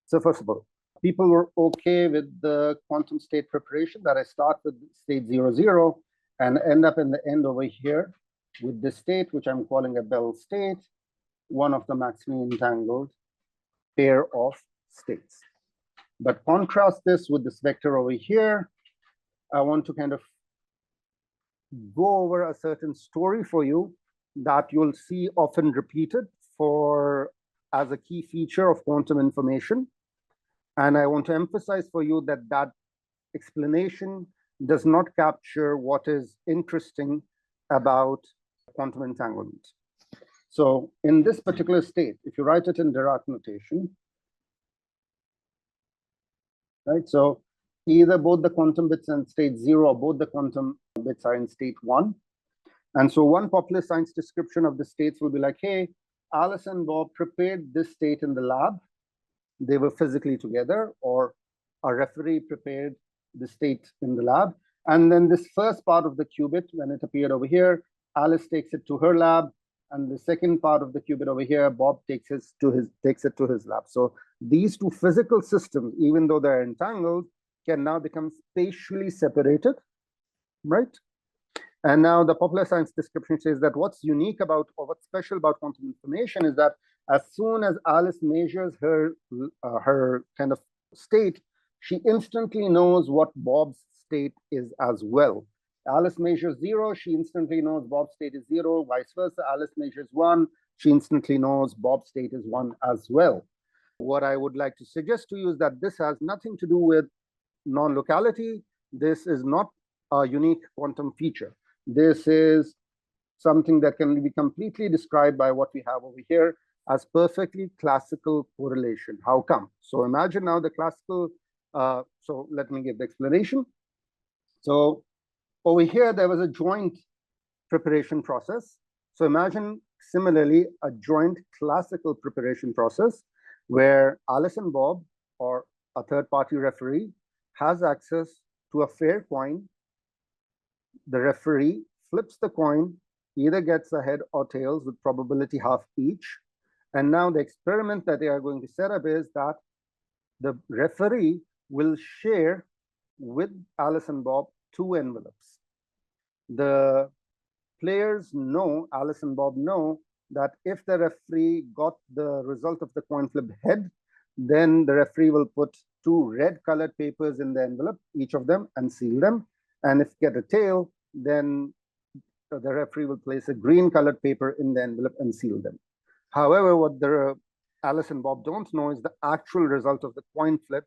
So first of all, people were okay with the quantum state preparation that I start with state 0, 0 and end up in the end over here with this state, which I'm calling a Bell state, one of the maximally entangled pair of states. But contrast this with this vector over here. I want to kind of go over a certain story for you that you'll see often repeated as a key feature of quantum information. And I want to emphasize for you that that explanation does not capture what is interesting about quantum entanglement. So in this particular state, if you write it in Dirac notation, right? So either both the quantum bits in state 0 or both the quantum bits are in state 1. And so one popular science description of the states will be like, hey, Alice and Bob prepared this state in the lab. They were physically together, or a referee prepared the state in the lab. And then this first part of the qubit, when it appeared over here, Alice takes it to her lab. And the second part of the qubit over here, Bob takes it to his lab. So these two physical systems, even though they're entangled, can now become spatially separated, right? And now the popular science description says that what's unique about, or what's special about quantum information is that as soon as Alice measures her kind of state, she instantly knows what Bob's state is as well. Alice measures 0, she instantly knows Bob's state is 0, vice versa. Alice measures 1, she instantly knows Bob's state is 1 as well. What I would like to suggest to you is that this has nothing to do with non-locality. This is not a unique quantum feature. This is something that can be completely described by what we have over here as perfectly classical correlation. How come? So imagine now the classical So let me give the explanation. So over here, there was a joint preparation process. So imagine similarly a joint classical preparation process where Alice and Bob, or a third-party referee, has access to a fair coin. The referee flips the coin, either gets a head or tails with probability half each. And now the experiment that they are going to set up is that the referee will share with Alice and Bob 2 envelopes. The players know, Alice and Bob know, that if the referee got the result of the coin flip head, then the referee will put 2 red colored papers in the envelope, each of them, and seal them. And if get a tail, then the referee will place a green colored paper in the envelope and seal them. However, what the Alice and Bob don't know is the actual result of the coin flip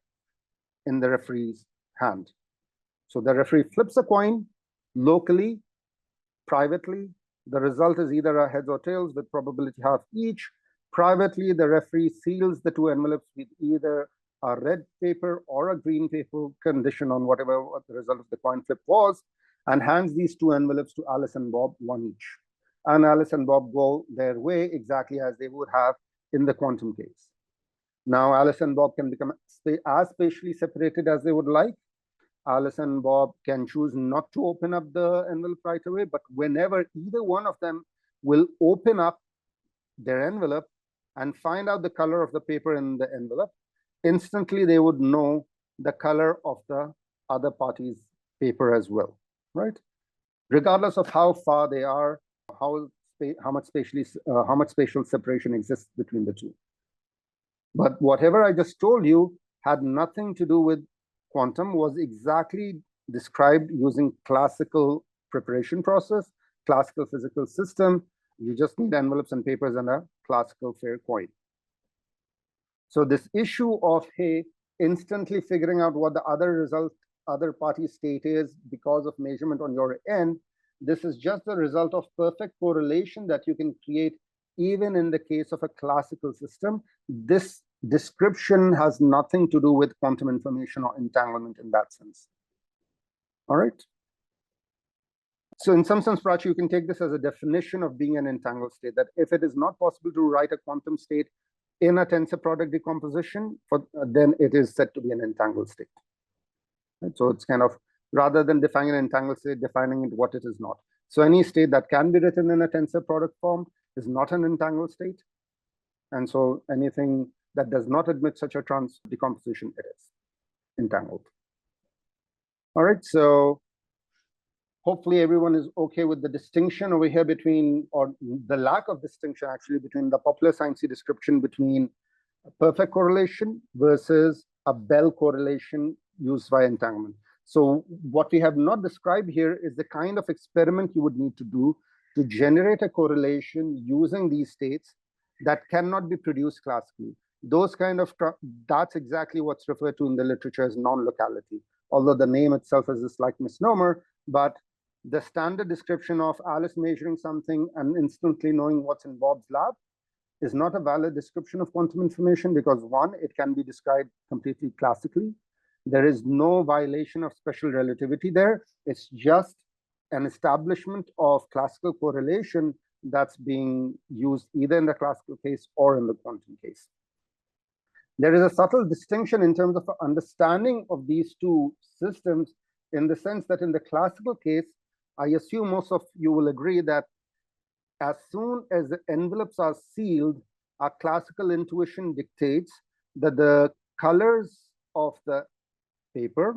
in the referee's hand. So the referee flips a coin locally, privately. The result is either a heads or tails with probability half each. Privately, the referee seals the 2 envelopes with either a red paper or a green paper, condition on what the result of the coin flip was, and hands these 2 envelopes to Alice and Bob, 1 each. And Alice and Bob go their way exactly as they would have in the quantum case. Now, Alice and Bob can become as spatially separated as they would like. Alice and Bob can choose not to open up the envelope right away, but whenever either one of them will open up their envelope and find out the color of the paper in the envelope, instantly they would know the color of the other party's paper as well, right? Regardless of how far they are, how much spatial separation exists between the two. But whatever I just told you had nothing to do with quantum, was exactly described using classical preparation process, classical physical system. You just need envelopes and papers and a classical fair coin. So this issue of, hey, instantly figuring out what the other party's state is because of measurement on your end, this is just the result of perfect correlation that you can create even in the case of a classical system. This description has nothing to do with quantum information or entanglement in that sense. All right. So in some sense, Prachi, you can take this as a definition of being an entangled state, that if it is not possible to write a quantum state in a tensor product decomposition, then it is said to be an entangled state. Right? So it's kind of, rather than defining an entangled state, defining it what it is not. So any state that can be written in a tensor product form is not an entangled state. And so anything that does not admit such a decomposition, it is entangled. All right, so hopefully everyone is okay with the distinction over here between, or the lack of distinction actually, between the popular sciencey description between a perfect correlation versus a Bell correlation used by entanglement. So what we have not described here is the kind of experiment you would need to do to generate a correlation using these states that cannot be produced classically. Those kind of, that's exactly what's referred to in the literature as non-locality, although the name itself is a slight misnomer. But the standard description of Alice measuring something and instantly knowing what's in Bob's lab is not a valid description of quantum information because, one, it can be described completely classically. There is no violation of special relativity there. It's just an establishment of classical correlation that's being used either in the classical case or in the quantum case. There is a subtle distinction in terms of understanding of these two systems, in the sense that in the classical case, I assume most of you will agree that as soon as the envelopes are sealed, our classical intuition dictates that the colors of the paper,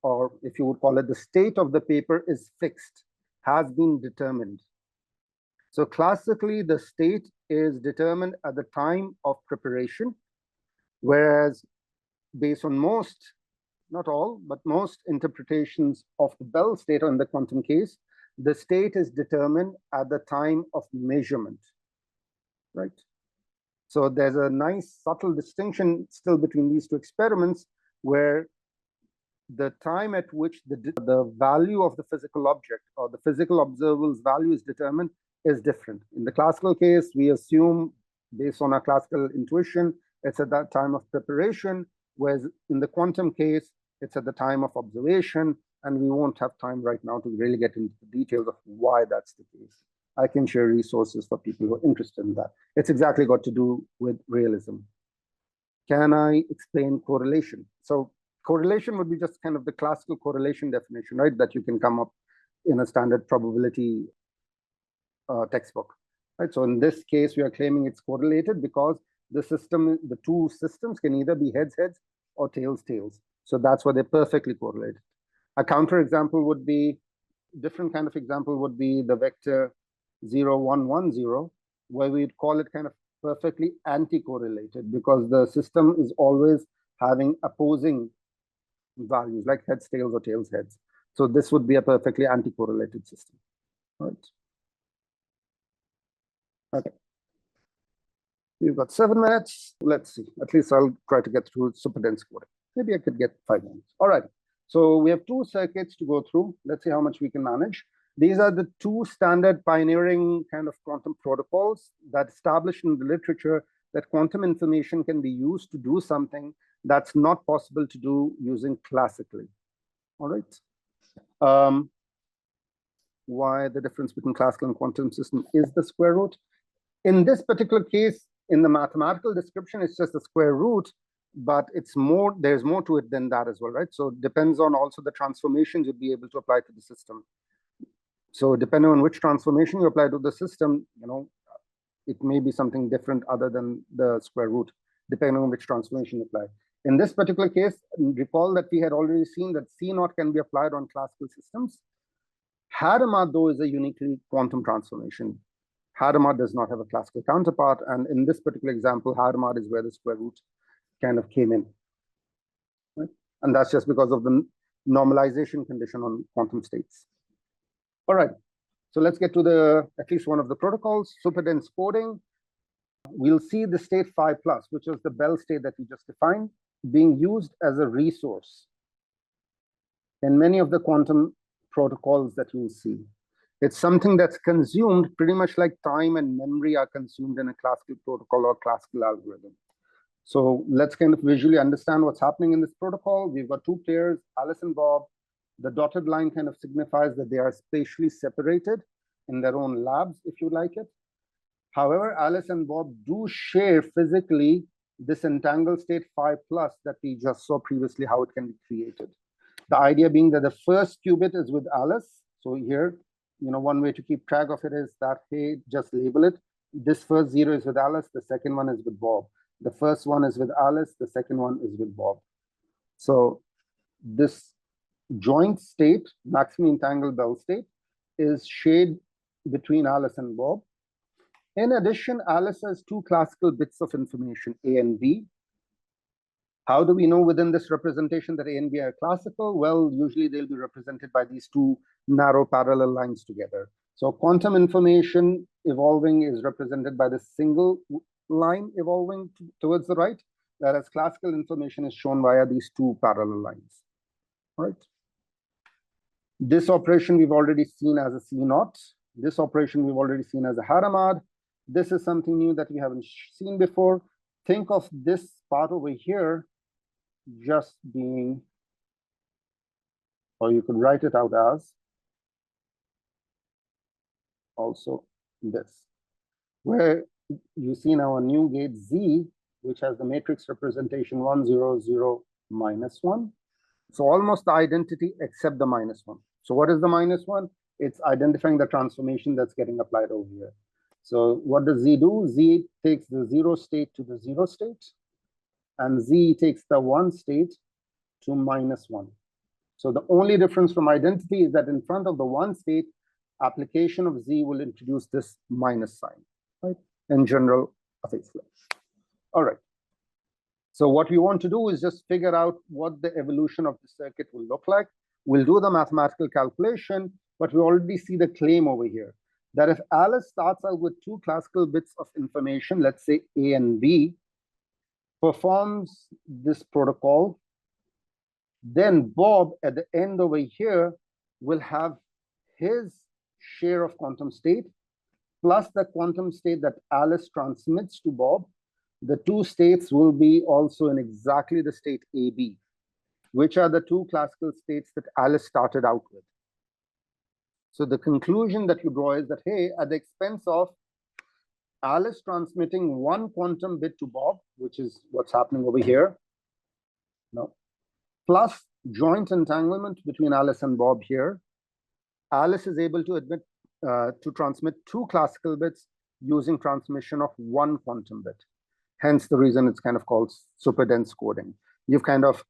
or if you would call it the state of the paper, is fixed, has been determined. So classically, the state is determined at the time of preparation, whereas based on most, not all, but most interpretations of the Bell state in the quantum case, the state is determined at the time of measurement, right? So there's a nice subtle distinction still between these two experiments, where the time at which the value of the physical object or the physical observable's value is determined is different. In the classical case, we assume, based on our classical intuition, it's at that time of preparation. whereas in the quantum case, it's at the time of observation, and we won't have time right now to really get into the details of why that's the case. I can share resources for people who are interested in that. It's exactly got to do with realism. Can I explain correlation? So correlation would be just kind of the classical correlation definition, right? That you can come up in a standard probability textbook, right? So in this case, we are claiming it's correlated because the two systems can either be heads, or tails, tails. So that's why they're perfectly correlated. A counter example would be, different kind of example would be the vector 0, 1, 1, 0, where we'd call it kind of perfectly anti-correlated because the system is always having opposing values like heads, tails, or tails, heads. So this would be a perfectly anti-correlated system, right? Okay. We've got 7 minutes. Let's see. At least I'll try to get through super dense coding. Maybe I could get 5 minutes. All right. So we have 2 circuits to go through. Let's see how much we can manage. These are the 2 standard pioneering kind of quantum protocols that established in the literature that quantum information can be used to do something that's not possible to do using classically. All right. Why the difference between classical and quantum system is the square root. In this particular case, in the mathematical description, it's just the square root, but it's more, there's more to it than that as well, right? So it depends on also the transformations you'd be able to apply to the system. So depending on which transformation you apply to the system, you know, it may be something different other than the square root, depending on which transformation you apply. In this particular case, recall that we had already seen that C0 can be applied on classical systems. Hadamard, though, is a uniquely quantum transformation. Hadamard does not have a classical counterpart, and in this particular example, Hadamard is where the square root kind of came in. Right? And that's just because of the normalization condition on quantum states. All right, so let's get to at least one of the protocols, superdense coding. We'll see the state 5+, which is the Bell state that we just defined, being used as a resource in many of the quantum protocols that you'll see. It's something that's consumed pretty much like time and memory are consumed in a classical protocol or classical algorithm. So let's kind of visually understand what's happening in this protocol. We've got 2 players, Alice and Bob. The dotted line kind of signifies that they are spatially separated in their own labs, if you like it. However, Alice and Bob do share physically this entangled state 5+ that we just saw previously, how it can be created. The idea being that the first qubit is with Alice. So here, you know, one way to keep track of it is that, hey, just label it. This first 0 is with Alice. The second one is with Bob. The first one is with Alice. The second one is with Bob. So this joint state, maximally entangled Bell state, is shared between Alice and Bob. In addition, Alice has 2 classical bits of information, A and B. How do we know within this representation that A and B are classical? Well, usually they'll be represented by these 2 narrow parallel lines together. So quantum information evolving is represented by the single line evolving towards the right, whereas classical information is shown via these 2 parallel lines. All right. This operation we've already seen as a C0. This operation we've already seen as a Hadamard. This is something new that we haven't seen before. Think of this part over here just being, or you could write it out as also this, where you see now a new gate Z, which has the matrix representation 1, 0, 0, -1. So almost the identity except the -1. So what is the -1? It's identifying the transformation that's getting applied over here. So what does Z do? Z takes the 0 state to the 0 state, and Z takes the 1 state to -1. So the only difference from identity is that in front of the 1 state, application of Z will introduce this minus sign, right? In general, a phase flip. All right. So what we want to do is just figure out what the evolution of the circuit will look like. We'll do the mathematical calculation, but we already see the claim over here that if Alice starts out with 2 classical bits of information, let's say A and B, performs this protocol, then Bob at the end over here will have his share of quantum state plus the quantum state that Alice transmits to Bob, the two states will be also in exactly the state AB, which are the two classical states that Alice started out with. So the conclusion that you draw is that, hey, at the expense of Alice transmitting one quantum bit to Bob, which is what's happening over here, no, plus joint entanglement between Alice and Bob here, Alice is able to transmit two classical bits using transmission of one quantum bit. Hence the reason it's kind of called super dense coding. You've kind of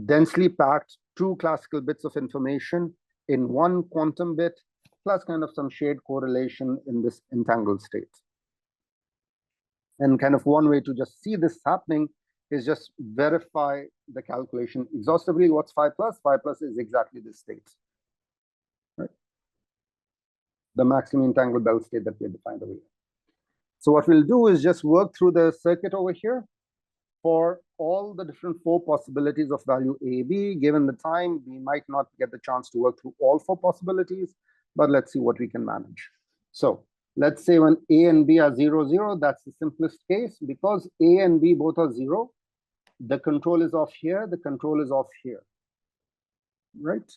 densely packed two classical bits of information in one quantum bit, plus kind of some shared correlation in this entangled state. And kind of one way to just see this happening is just verify the calculation exhaustively. What's phi plus? Phi plus is exactly this state, right? The maximum entangled Bell state that we defined over here. So what we'll do is just work through the circuit over here for all the different four possibilities of value A, B. Given the time, we might not get the chance to work through all four possibilities, but let's see what we can manage. So let's say when A and B are 0, 0, that's the simplest case. Because A and B both are 0, the control is off here, the control is off here, right?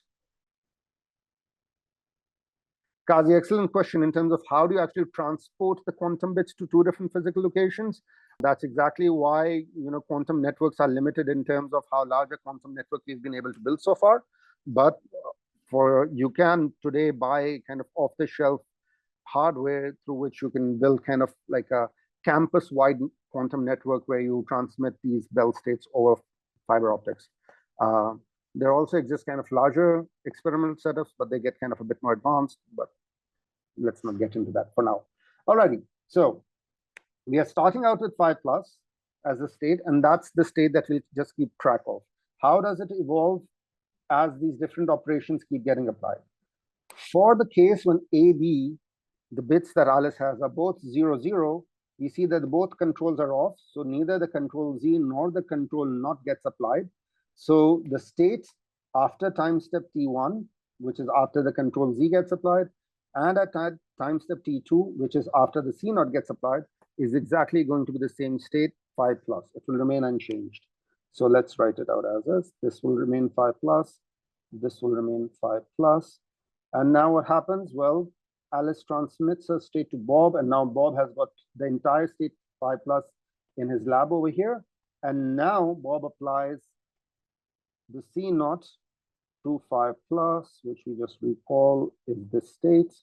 Kazi, excellent question in terms of how do you actually transport the quantum bits to two different physical locations. That's exactly why quantum networks are limited in terms of how large a quantum network we've been able to build so far. But you can today buy kind of off-the-shelf hardware through which you can build kind of like a campus-wide quantum network where you transmit these Bell states over fiber optics. There also exists kind of larger experimental setups, but they get kind of a bit more advanced, but let's not get into that for now. Alrighty, so we are starting out with phi plus as a state, and that's the state that we'll just keep track of. How does it evolve as these different operations keep getting applied? For the case when A, B, the bits that Alice has are both 0, 0, we see that both controls are off, so neither the control Z nor the control not gets applied. So the state after time step T1, which is after the control Z gets applied, and at time step T2, which is after the C naught gets applied, is exactly going to be the same state, phi plus. It will remain unchanged. So let's write it out as this. This will remain phi plus. This will remain phi plus. And now what happens? Well, Alice transmits her state to Bob, and now Bob has got the entire state phi plus in his lab over here. And now Bob applies the C naught to phi plus, which we just recall is this state.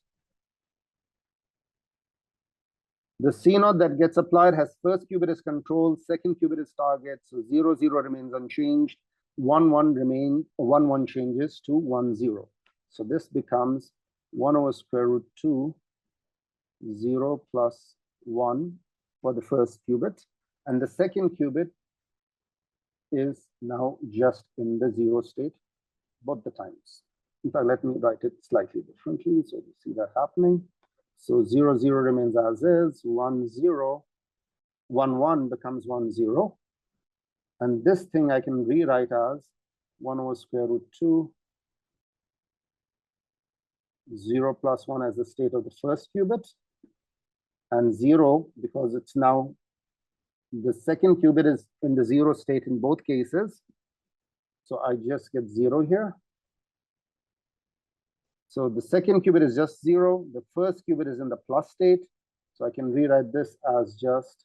The C naught that gets applied has first qubit as control, second qubit as target, so 0, 0 remains unchanged, 1, 1 changes to 1, 0. So this becomes 1 over square root 2, 0 plus 1 for the first qubit, and the second qubit is now just in the 0 state both the times. In fact, let me write it slightly differently so you see that happening. So 0, 0 remains as is, 1, 0, 1, 1 becomes 1, 0. And this thing I can rewrite as 1 over square root 2, 0 plus 1 as the state of the first qubit, and 0 because it's now the second qubit is in the 0 state in both cases. So I just get 0 here. So the second qubit is just 0. The first qubit is in the plus state. So I can rewrite this as just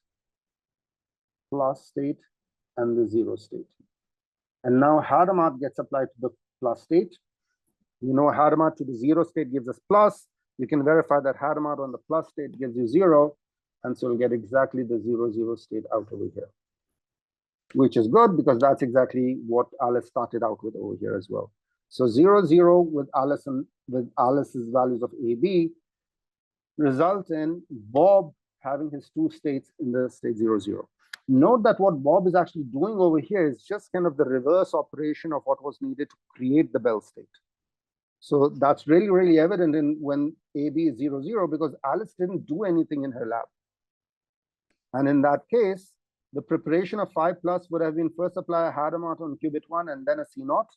plus state and the 0 state. And now Hadamard gets applied to the plus state. You know, Hadamard to the 0 state gives us plus. You can verify that Hadamard on the plus state gives you 0. And so we'll get exactly the 0, 0 state out over here, which is good because that's exactly what Alice started out with over here as well. So 0, 0 with Alice's values of AB result in Bob having his two states in the state 0, 0. Note that what Bob is actually doing over here is just kind of the reverse operation of what was needed to create the Bell state. So that's really, really evident in when AB is 0, 0 because Alice didn't do anything in her lab. And in that case, the preparation of phi plus would have been first apply a Hadamard on qubit 1 and then a C naught.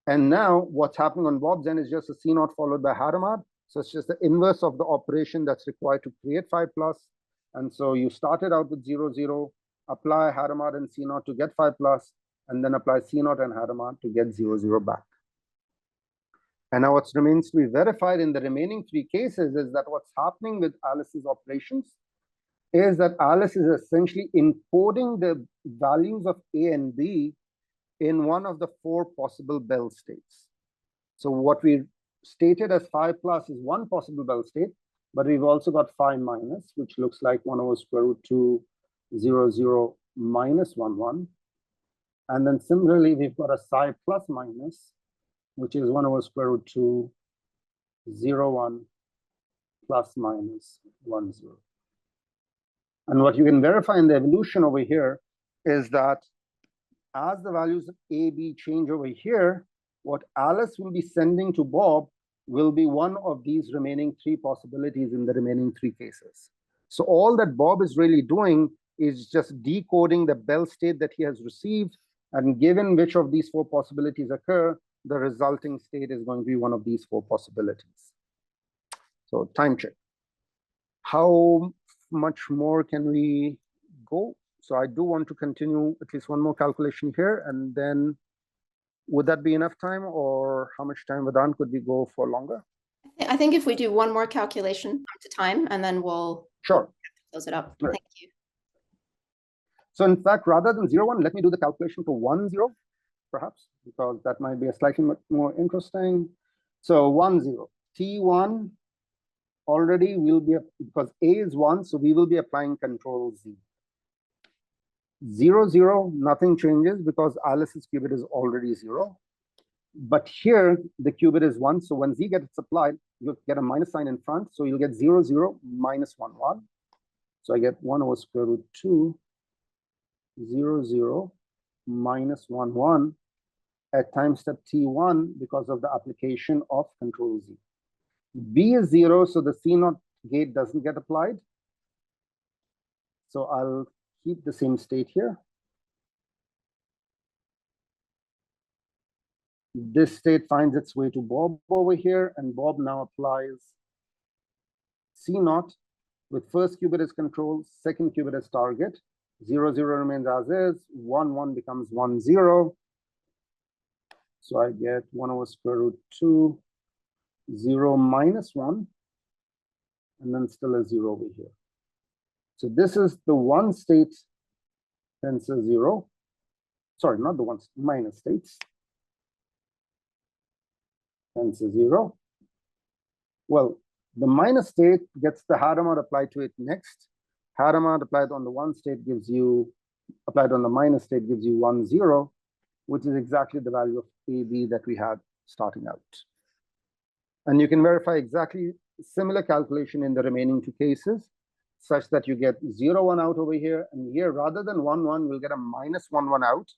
And now what's happening on Bob's end is just a C naught followed by Hadamard. So it's just the inverse of the operation that's required to create phi plus. And so you started out with 0, 0, apply Hadamard and C naught to get 5 plus, and then apply C naught and Hadamard to get 0, 0 back. And now what remains to be verified in the remaining 3 cases is that what's happening with Alice's operations is that Alice is essentially encoding the values of A and B in one of the 4 possible Bell states. So what we stated as 5 plus is one possible Bell state, but we've also got 5 minus, which looks like 1 over square root 2, 0, 0, minus 1, 1. And then similarly, we've got a psi plus minus, which is 1 over square root 2, 0, 1, plus minus 1, 0. And what you can verify in the evolution over here is that as the values of A, B change over here, what Alice will be sending to Bob will be one of these remaining 3 possibilities in the remaining 3 cases. So all that Bob is really doing is just decoding the Bell state that he has received, and given which of these 4 possibilities occur, the resulting state is going to be one of these 4 possibilities. So time check. How much more can we go? So I do want to continue at least one more calculation here, and then would that be enough time, or how much time, Vedant, could we go for longer? I think if we do one more calculation to time, and then we'll close it up. Right. Thank you. So in fact, rather than 0, 1, let me do the calculation for 1, 0, perhaps, because that might be a slightly more interesting. So 1, 0, T1 already will be, because A is 1, so we will be applying control Z. 0, 0, nothing changes because Alice's qubit is already 0. But here, the qubit is 1, so when Z gets applied, you'll get a minus sign in front, so you'll get 0, 0, minus 1, 1. So I get 1 over square root 2, 0, 0, minus 1, 1 at time step T1 because of the application of control Z. B is 0, so the C naught gate doesn't get applied. So I'll keep the same state here. This state finds its way to Bob over here, and Bob now applies C naught with first qubit as control, second qubit as target. 0, 0 remains as is, 1, 1 becomes 1, 0. So I get 1 over square root 2, 0 minus 1, and then still a 0 over here. So this is the 1 state tensor 0. Sorry, not the 1 minus states. Tensor 0. Well, the minus state gets the Hadamard applied to it next. Hadamard applied on the 1 state gives you, applied on the minus state gives you 1, 0, which is exactly the value of AB that we had starting out. And you can verify exactly similar calculation in the remaining 2 cases, such that you get 0, 1 out over here, and here rather than 1, 1, we'll get a minus 1, 1 out.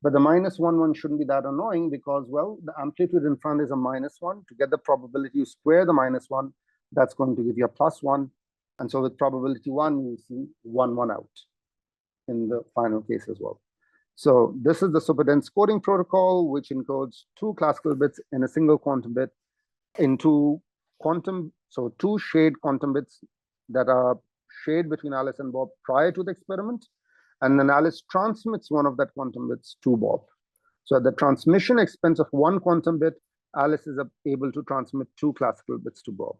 But the minus 1, 1 shouldn't be that annoying because, well, the amplitude in front is a minus 1. To get the probability, you square the minus 1. That's going to give you a plus 1. And so with probability 1, you see 1, 1 out in the final case as well. So this is the superdense coding protocol, which encodes 2 classical bits in a single quantum bit into quantum, so 2 shade quantum bits that are shared between Alice and Bob prior to the experiment. And then Alice transmits one of that quantum bits to Bob. So at the transmission expense of 1 quantum bit, Alice is able to transmit 2 classical bits to Bob.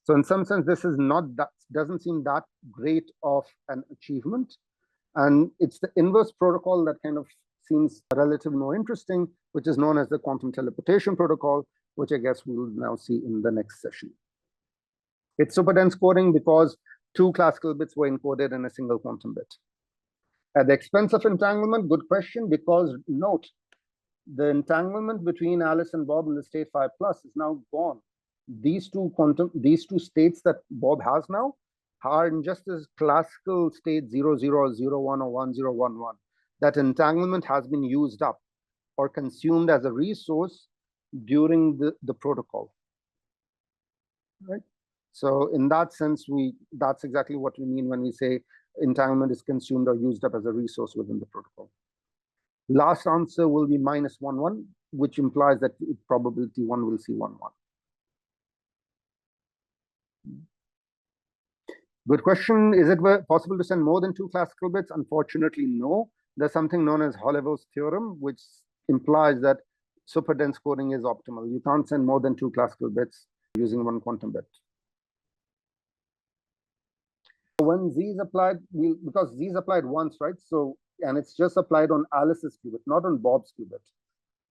So in some sense, this is not that, doesn't seem that great of an achievement. And it's the inverse protocol that kind of seems relatively more interesting, which is known as the quantum teleportation protocol, which I guess we will now see in the next session. It's superdense coding because 2 classical bits were encoded in a single quantum bit. At the expense of entanglement, good question, because note, the entanglement between Alice and Bob in the state 5 plus is now gone. These two states that Bob has now are in just as classical state 0, 0, 0, 1, or 1, 0, 1, 1. That entanglement has been used up or consumed as a resource during the protocol. Right? So in that sense, that's exactly what we mean when we say entanglement is consumed or used up as a resource within the protocol. Last answer will be minus 1, 1, which implies that probability 1 will see 1, 1. Good question. Is it possible to send more than 2 classical bits? Unfortunately, no. There's something known as Holloway's theorem, which implies that super dense coding is optimal. You can't send more than 2 classical bits using 1 quantum bit. When Z is applied, because Z is applied once, right? So, and it's just applied on Alice's qubit, not on Bob's qubit.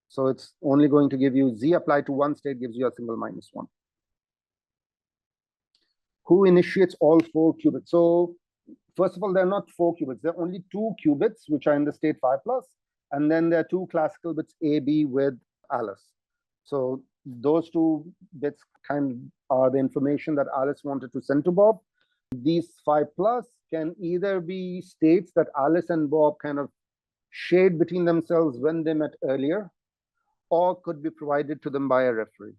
So it's only going to give you Z applied to one state gives you a single -1. Who initiates all 4 qubits? So first of all, there are not 4 qubits. There are only 2 qubits, which are in the state 5+, and then there are 2 classical bits A, B with Alice. So those 2 bits kind of are the information that Alice wanted to send to Bob. These 5+ can either be states that Alice and Bob kind of shared between themselves when they met earlier, or could be provided to them by a referee.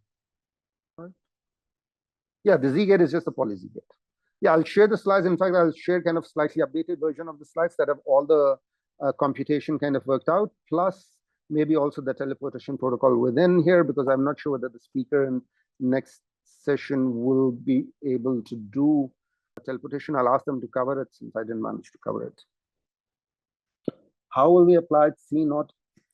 Right? Yeah, the Z gate is just a poly Z gate. Yeah, I'll share the slides. In fact, I'll share kind of slightly updated version of the slides that have all the computation kind of worked out, plus maybe also the teleportation protocol within here, because I'm not sure whether the speaker in next session will be able to do teleportation. I'll ask them to cover it since I didn't manage to cover it. How will we apply C0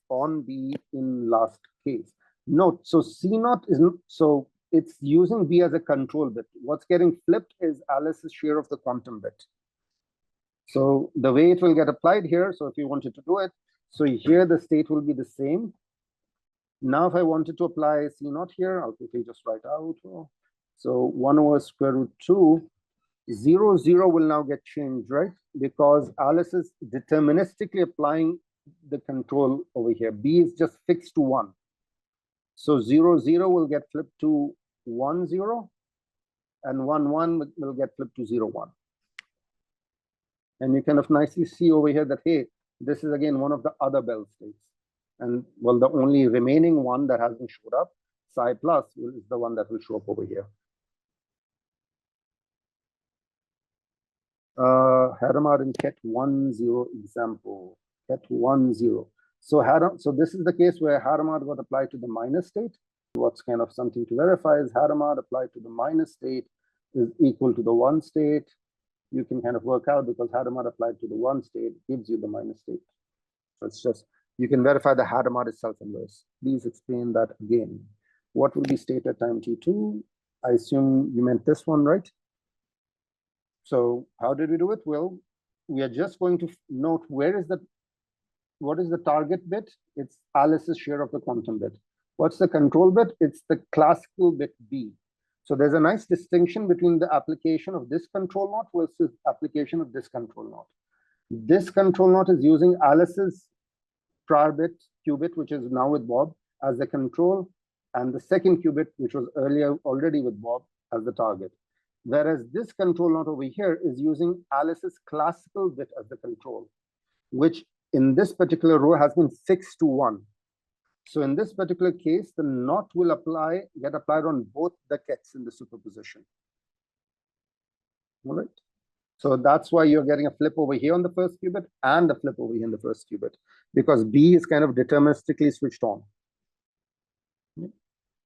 on B in last case? Note, so C0 is, so it's using B as a control bit. What's getting flipped is Alice's share of the quantum bit. So the way it will get applied here, so if you wanted to do it, so here the state will be the same. Now if I wanted to apply C0 here, I'll quickly just write out. So 1/√2, 0, 0 will now get changed, right? Because Alice is deterministically applying the control over here. B is just fixed to 1. So 0, 0 will get flipped to 1, 0, and 1, 1 will get flipped to 0, 1. And you kind of nicely see over here that, hey, this is again one of the other Bell states. And well, the only remaining one that hasn't showed up, psi plus, is the one that will show up over here. Hadamard in Ket 1, 0 example. Ket 1, 0. So this is the case where Hadamard got applied to the minus state. What's kind of something to verify is Hadamard applied to the minus state is equal to the 1 state. You can kind of work out because Hadamard applied to the 1 state gives you the minus state. So it's just, you can verify the Hadamard is self-inverse. Please explain that again. What will be state at time t2? I assume you meant this one, right? So how did we do it? Well, we are just going to note what is the target bit? It's Alice's share of the quantum bit. What's the control bit? It's the classical bit B. So there's a nice distinction between the application of this control knot versus application of this control knot. This control knot is using Alice's prior bit, qubit, which is now with Bob, as the control, and the second qubit, which was earlier already with Bob, as the target. Whereas this control knot over here is using Alice's classical bit as the control, which in this particular row has been fixed to 1. So in this particular case, the knot will get applied on both the kets in the superposition. All right. So that's why you're getting a flip over here on the first qubit and a flip over here in the first qubit, because B is kind of deterministically switched on.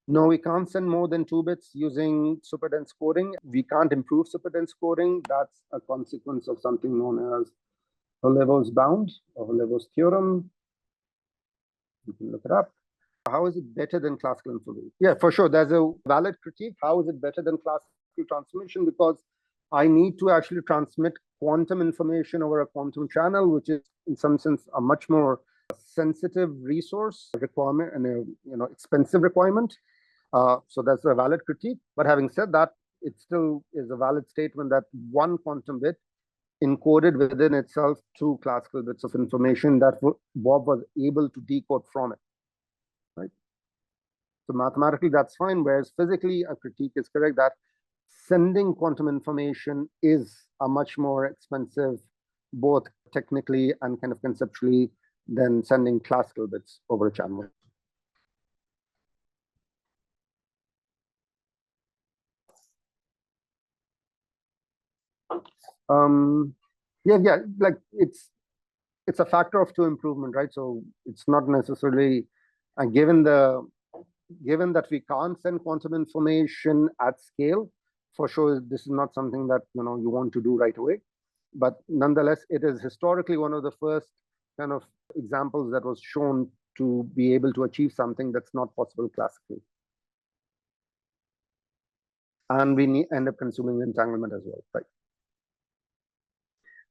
No, we can't send more than 2 bits using superdense coding. We can't improve superdense coding. That's a consequence of something known as Holloway's bound or Holloway's theorem. You can look it up. How is it better than classical information? Yeah, for sure. There's a valid critique. How is it better than classical transformation? Because I need to actually transmit quantum information over a quantum channel, which is in some sense a much more sensitive resource requirement and a expensive requirement. So that's a valid critique. But having said that, it still is a valid statement that 1 quantum bit encoded within itself 2 classical bits of information that Bob was able to decode from it. Right? So mathematically, that's fine. Whereas physically, a critique is correct that sending quantum information is a much more expensive, both technically and kind of conceptually, than sending classical bits over a channel. Yeah, like it's a factor of 2 improvement, right? So it's not necessarily given that we can't send quantum information at scale for sure, this is not something that you want to do right away. But nonetheless, it is historically one of the first kind of examples that was shown to be able to achieve something that's not possible classically. And we end up consuming entanglement as well, right?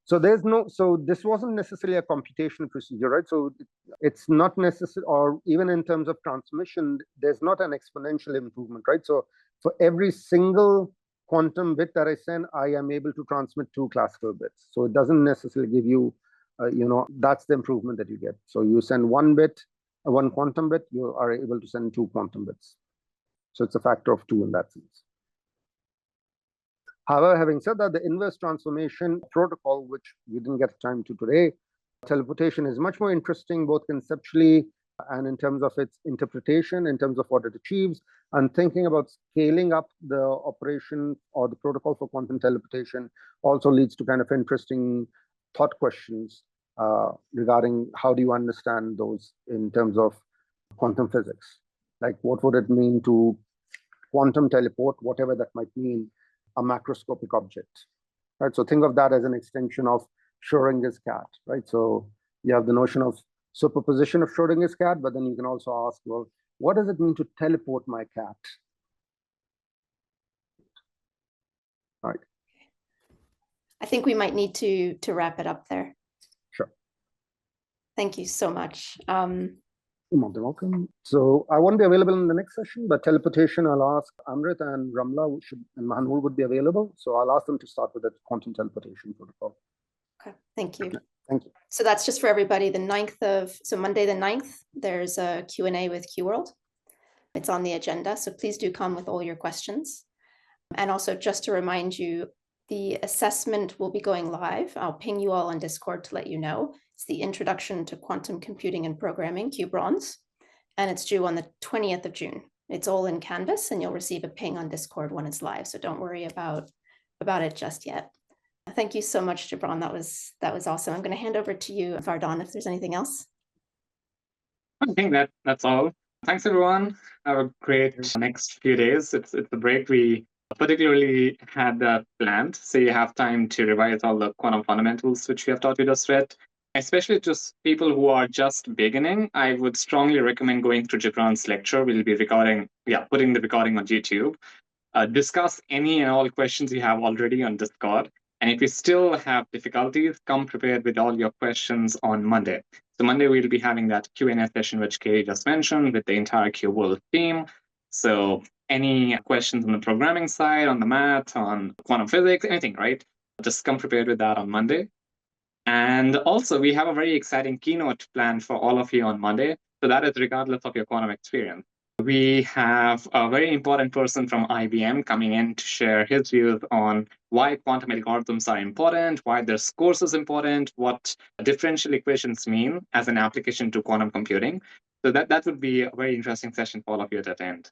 So this wasn't necessarily a computational procedure, right? So it's not necessary, or even in terms of transmission, there's not an exponential improvement, right? So for every single quantum bit that I send, I am able to transmit 2 classical bits. So it doesn't necessarily give you, that's the improvement that you get. So you send 1 bit, 1 quantum bit, you are able to send 2 quantum bits. So it's a factor of 2 in that sense. However, having said that, the inverse transformation protocol, which we didn't get time to today, teleportation is much more interesting, both conceptually and in terms of its interpretation, in terms of what it achieves, and thinking about scaling up the operation or the protocol for quantum teleportation also leads to kind of interesting thought questions regarding how do you understand those in terms of quantum physics. Like, what would it mean to quantum teleport, whatever that might mean, a macroscopic object, right? So think of that as an extension of Schrodinger's cat, right? So you have the notion of superposition of Schrodinger's cat, but then you can also ask, well, what does it mean to teleport my cat? All right. I think we might need to wrap it up there. Sure. Thank you so much. You're more than welcome. So I won't be available in the next session, but teleportation, I'll ask Amrit and Ramla and Mahanul would be available. So I'll ask them to start with the quantum teleportation protocol. Okay, thank you. Thank you. So that's just for everybody. So Monday the 9th, there's a Q&A with QWorld. It's on the agenda, so please do come with all your questions. And also just to remind you, the assessment will be going live. I'll ping you all on Discord to let you know. It's the Introduction to Quantum Computing and Programming, QBronze, and it's due on the 20th of June. It's all in Canvas, and you'll receive a ping on Discord when it's live, so don't worry about it just yet. Thank you so much, Jibran. That was awesome. I'm going to hand over to you, Vardhan, if there's anything else. I think that's all. Thanks, everyone. Have a great next few days. It's the break we particularly had planned, so you have time to revise all the quantum fundamentals which we have taught you just read. Especially just people who are just beginning, I would strongly recommend going through Jibran's lecture. We'll be putting the recording on YouTube. Discuss any and all questions you have already on Discord. And if you still have difficulties, come prepared with all your questions on Monday. So Monday, we'll be having that Q&A session, which Kay just mentioned, with the entire QWorld team. So any questions on the programming side, on the math, on quantum physics, anything, right? Just come prepared with that on Monday. And also, we have a very exciting keynote planned for all of you on Monday. So that is regardless of your quantum experience. We have a very important person from IBM coming in to share his views on why quantum algorithms are important, why their scores is important, what differential equations mean as an application to quantum computing. So that would be a very interesting session for all of you to attend.